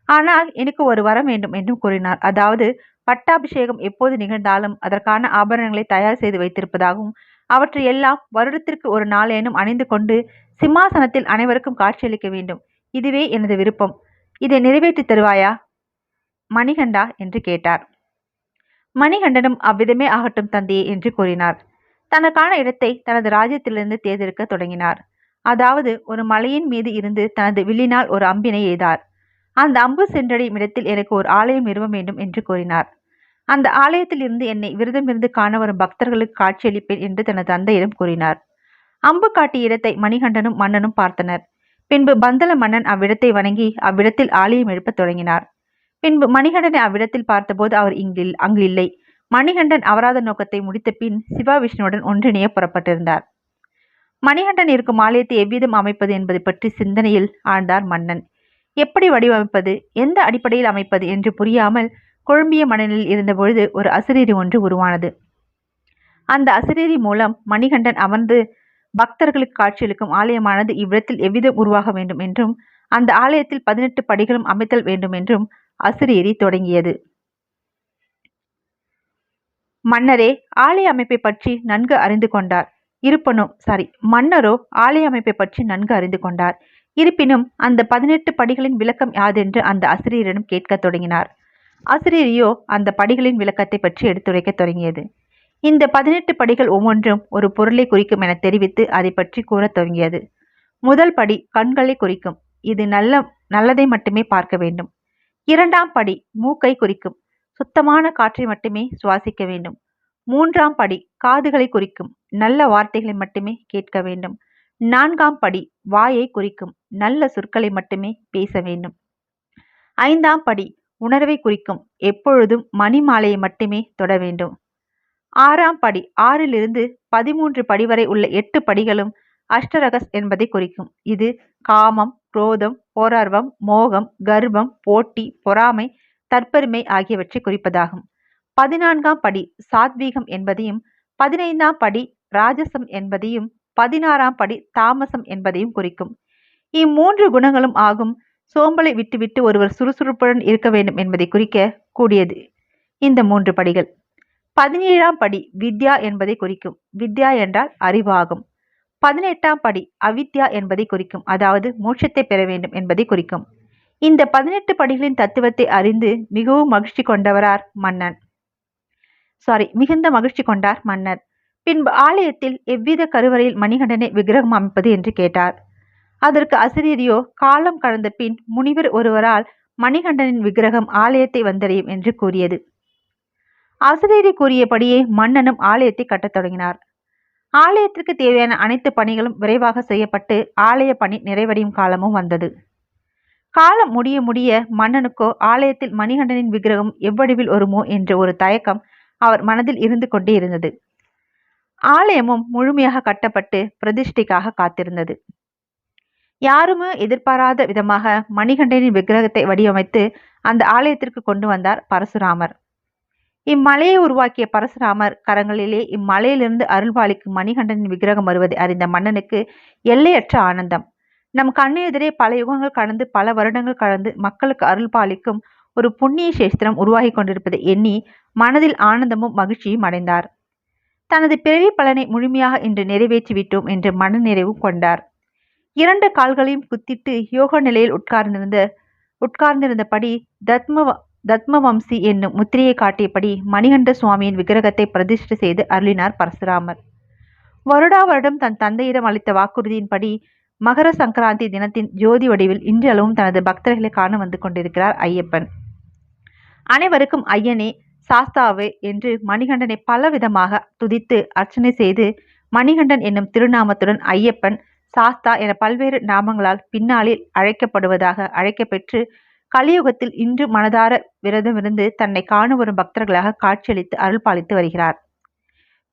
ஆனால் எனக்கு ஒரு வரம் வேண்டும் என்றும் கூறினார். அதாவது பட்டாபிஷேகம் எப்போது நிகழ்ந்தாலும் அதற்கான ஆபரணங்களை தயார் செய்து வைத்திருப்பதாகவும் அவற்றை எல்லாம் வருடத்திற்கு ஒரு நாளேனும் அணிந்து கொண்டு சிம்மாசனத்தில் அனைவருக்கும் காட்சியளிக்க வேண்டும். இதுவே எனது விருப்பம். இதை நிறைவேற்றி தருவாயா மணிகண்டா என்று கேட்டார். மணிகண்டனும் அவ்விதமே ஆகட்டும் தந்தையே என்று கூறினார். தனக்கான இடத்தை தனது ராஜ்யத்திலிருந்து தேர்ந்தெடுக்க தொடங்கினார். அதாவது ஒரு மலையின் மீது இருந்து தனது வில்லினால் ஒரு அம்பினை எய்தார். அந்த அம்பு சென்றடையும் இடத்தில் எனக்கு ஒரு ஆலயம் நிறுவ வேண்டும் என்று கூறினார். அந்த ஆலயத்தில் இருந்து என்னை விரதமிருந்து காண வரும் பக்தர்களுக்கு காட்சியளிப்பேன் என்று தனது தந்தையிடம் கூறினார். அம்பு காட்டிய இடத்தை மணிகண்டனும் மன்னனும் பார்த்தனர். பின்பு பந்தல மன்னன் அவ்விடத்தை வணங்கி அவ்விடத்தில் ஆலயம் எழுப்பத் தொடங்கினார். பின்பு மணிகண்டனை அவ்விடத்தில் பார்த்தபோது அவர் அங்கு இல்லை. மணிகண்டன் அவராத நோக்கத்தை முடித்த பின் சிவா விஷ்ணுவுடன் ஒன்றிணைய புறப்பட்டிருந்தார். மணிகண்டன் இருக்கும் ஆலயத்தை எவ்விதம் அமைப்பது என்பதை பற்றி சிந்தனையில் ஆழ்ந்தார் மன்னன். எப்படி வடிவமைப்பது, எந்த அடிப்படையில் அமைப்பது என்று புரியாமல் குழம்பிய மனநிலையில் இருந்தபொழுது ஒரு அசரீரி ஒன்று உருவானது. அந்த அசரீரி மூலம் மணிகண்டன் அமர்ந்து பக்தர்களுக்கு காட்சியளிக்கும் ஆலயமானது இவ்விடத்தில் எவ்விதம் உருவாக வேண்டும் என்றும் அந்த ஆலயத்தில் 18 படிகளும் அமைத்தல் வேண்டும் என்றும் அசரீரி தொடங்கியது. மன்னரே ஆலய அமைப்பை பற்றி நன்கு அறிந்து கொண்டார். மன்னரோ ஆலய அமைப்பை பற்றி நன்கு அறிந்து கொண்டார். இருப்பினும் அந்த 18 படிகளின் விளக்கம் யாதென்று அந்த அசரீரிடம் கேட்கத் தொடங்கினார். அசரீரியோ அந்த படிகளின் விளக்கத்தை பற்றி எடுத்துரைக்க தொடங்கியது. இந்த 18 படிகள் ஒவ்வொன்றும் ஒரு பொருளை குறிக்கும் என தெரிவித்து அதை பற்றி கூறத் தொடங்கியது. முதல் படி கண்களை குறிக்கும். இது நல்லதை மட்டுமே பார்க்க வேண்டும். இரண்டாம் படி மூக்கை குறிக்கும். சுத்தமான காற்றை மட்டுமே சுவாசிக்க வேண்டும். மூன்றாம் படி காதுகளை குறிக்கும். நல்ல வார்த்தைகளை மட்டுமே கேட்க வேண்டும். நான்காம் படி வாயை குறிக்கும். நல்ல சொற்களை மட்டுமே பேச வேண்டும். ஐந்தாம் படி உணர்வை குறிக்கும். எப்பொழுதும் மணி மாலையை மட்டுமே தொட வேண்டும். ஆறாம் படி 6லிருந்து 13 படி வரை உள்ள 8 படிகளும் அஷ்டரகஸ் என்பதை குறிக்கும். இது காமம், குரோதம், போரார்வம், மோகம், கர்வம், போட்டி, பொறாமை, தற்பெருமை ஆகியவற்றை குறிப்பதாகும். 14ஆம் படி சாத்வீகம் என்பதையும் 15ஆம் படி ராஜசம் என்பதையும் 16ஆம் படி தாமசம் என்பதையும் குறிக்கும். இம்மூன்று குணங்களும் ஆகும். சோம்பலை விட்டுவிட்டு ஒருவர் சுறுசுறுப்புடன் இருக்க வேண்டும் என்பதை குறிக்க கூடியது இந்த 3 படிகள். 17ஆம் படி வித்யா என்பதை குறிக்கும். வித்யா என்றால் அறிவாகும். 18ஆம் படி அவித்யா என்பதை குறிக்கும். அதாவது மோட்சத்தை பெற வேண்டும் என்பதை குறிக்கும். இந்த 18 படிகளின் தத்துவத்தை அறிந்து மிகுந்த மகிழ்ச்சி கொண்டார் மன்னர். பின்பு ஆலயத்தில் எவ்வித கருவறையில் மணிகண்டனை விக்கிரகம் அமைப்பது என்று கேட்டார். அதற்கு அசரீரியோ காலம் கடந்த பின் முனிவர் ஒருவரால் மணிகண்டனின் விக்கிரகம் ஆலயத்தை வந்தடையும் என்று கூறியது. அசரீரி கூறியபடியே மன்னனும் ஆலயத்தை கட்டத் தொடங்கினார். ஆலயத்திற்கு தேவையான அனைத்து பணிகளும் விரைவாக செய்யப்பட்டு ஆலய பணி நிறைவடையும் காலமும் வந்தது. காலம் முடிய முடிய மன்னனுக்கோ ஆலயத்தில் மணிகண்டனின் விக்கிரகம் எவ்வடிவில் வருமோ என்ற ஒரு தயக்கம் அவர் மனதில் இருந்து கொண்டே இருந்தது. ஆலயமும் முழுமையாக கட்டப்பட்டு பிரதிஷ்டைக்காக காத்திருந்தது. யாருமே எதிர்பாராத விதமாக மணிகண்டனின் விக்கிரகத்தை வடிவமைத்து அந்த ஆலயத்திற்கு கொண்டு வந்தார் பரசுராமர். இம்மலையை உருவாக்கிய பரசுராமர் கரங்களிலே இம்மலையிலிருந்து அருள்பாலிக்கும் மணிகண்டனின் விக்கிரகம் வருவதை அறிந்த மன்னனுக்கு எல்லையற்ற ஆனந்தம். நம் கண்ணெதிரே பல யுகங்கள் கடந்து பல வருடங்கள் கடந்து மக்களுக்கு அருள் பாலிக்கும் ஒரு புண்ணிய சேஸ்திரம் உருவாகி கொண்டிருப்பதை எண்ணி மனதில் ஆனந்தமும் மகிழ்ச்சியும் அடைந்தார். தனது பிறவி பலனை முழுமையாக இன்று நிறைவேற்றி விட்டோம் என்று மன நிறைவு கொண்டார். 2 கால்களையும் குத்திட்டு யோக நிலையில் உட்கார்ந்திருந்தபடி தத்மவம்சி என்னும் முத்திரையை காட்டியபடி மணிகண்ட சுவாமியின் விக்கிரகத்தை பிரதிஷ்டை செய்து அருளினார் பரசுராமர். வருடா வருடம் தன் தந்தையிடம் அளித்த வாக்குறுதியின்படி மகர சங்கராந்தி தினத்தின் ஜோதி வடிவில் இன்றளவும் தனது பக்தர்களை காண வந்து கொண்டிருக்கிறார் ஐயப்பன். அனைவருக்கும் ஐயனே சாஸ்தாவே என்று மணிகண்டனை பல விதமாக துதித்து அர்ச்சனை செய்து மணிகண்டன் என்னும் திருநாமத்துடன் ஐயப்பன் சாஸ்தா என பல்வேறு நாமங்களால் பின்னாளில் அழைக்கப்பெற்று கலியுகத்தில் இன்று மனதார விரதமிருந்து தன்னை காண வரும் பக்தர்களாக காட்சியளித்து அருள் பாலித்து வருகிறார்.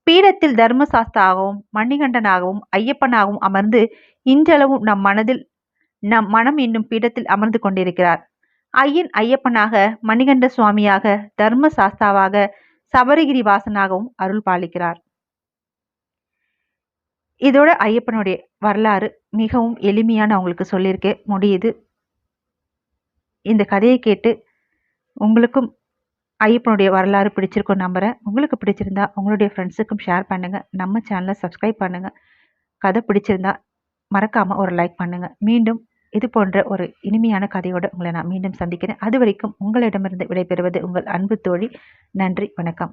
பீடத்தில் தர்மசாஸ்தாகவும் மணிகண்டனாகவும் ஐயப்பனாகவும் அமர்ந்து இன்றளவும் நம் மனம் என்னும் பீடத்தில் அமர்ந்து கொண்டிருக்கிறார். ஐயப்பனாக, மணிகண்ட சுவாமியாக, தர்மசாஸ்தாவாக, சபரிகிரி வாசனாகவும் அருள் பாலிக்கிறார். இதோட ஐயப்பனுடைய வரலாறு மிகவும் எளிமையான உங்களுக்கு சொல்லியிருக்க முடியுது. இந்த கதையை கேட்டு உங்களுக்கும் ஐயப்பனுடைய வரலாறு பிடிச்சிருக்கும் நம்புகிறேன். உங்களுக்கு பிடிச்சிருந்தா உங்களுடைய ஃப்ரெண்ட்ஸுக்கும் ஷேர் பண்ணுங்கள். நம்ம சேனலை சப்ஸ்கிரைப் பண்ணுங்கள். கதை பிடிச்சிருந்தா மறக்காமல் ஒரு லைக் பண்ணுங்கள். மீண்டும் இது போன்ற ஒரு இனிமையான கதையோடு உங்களை நான் மீண்டும் சந்திக்கிறேன். அது வரைக்கும் உங்களிடமிருந்து விடைபெறுவது உங்கள் அன்பு தோழி. நன்றி, வணக்கம்.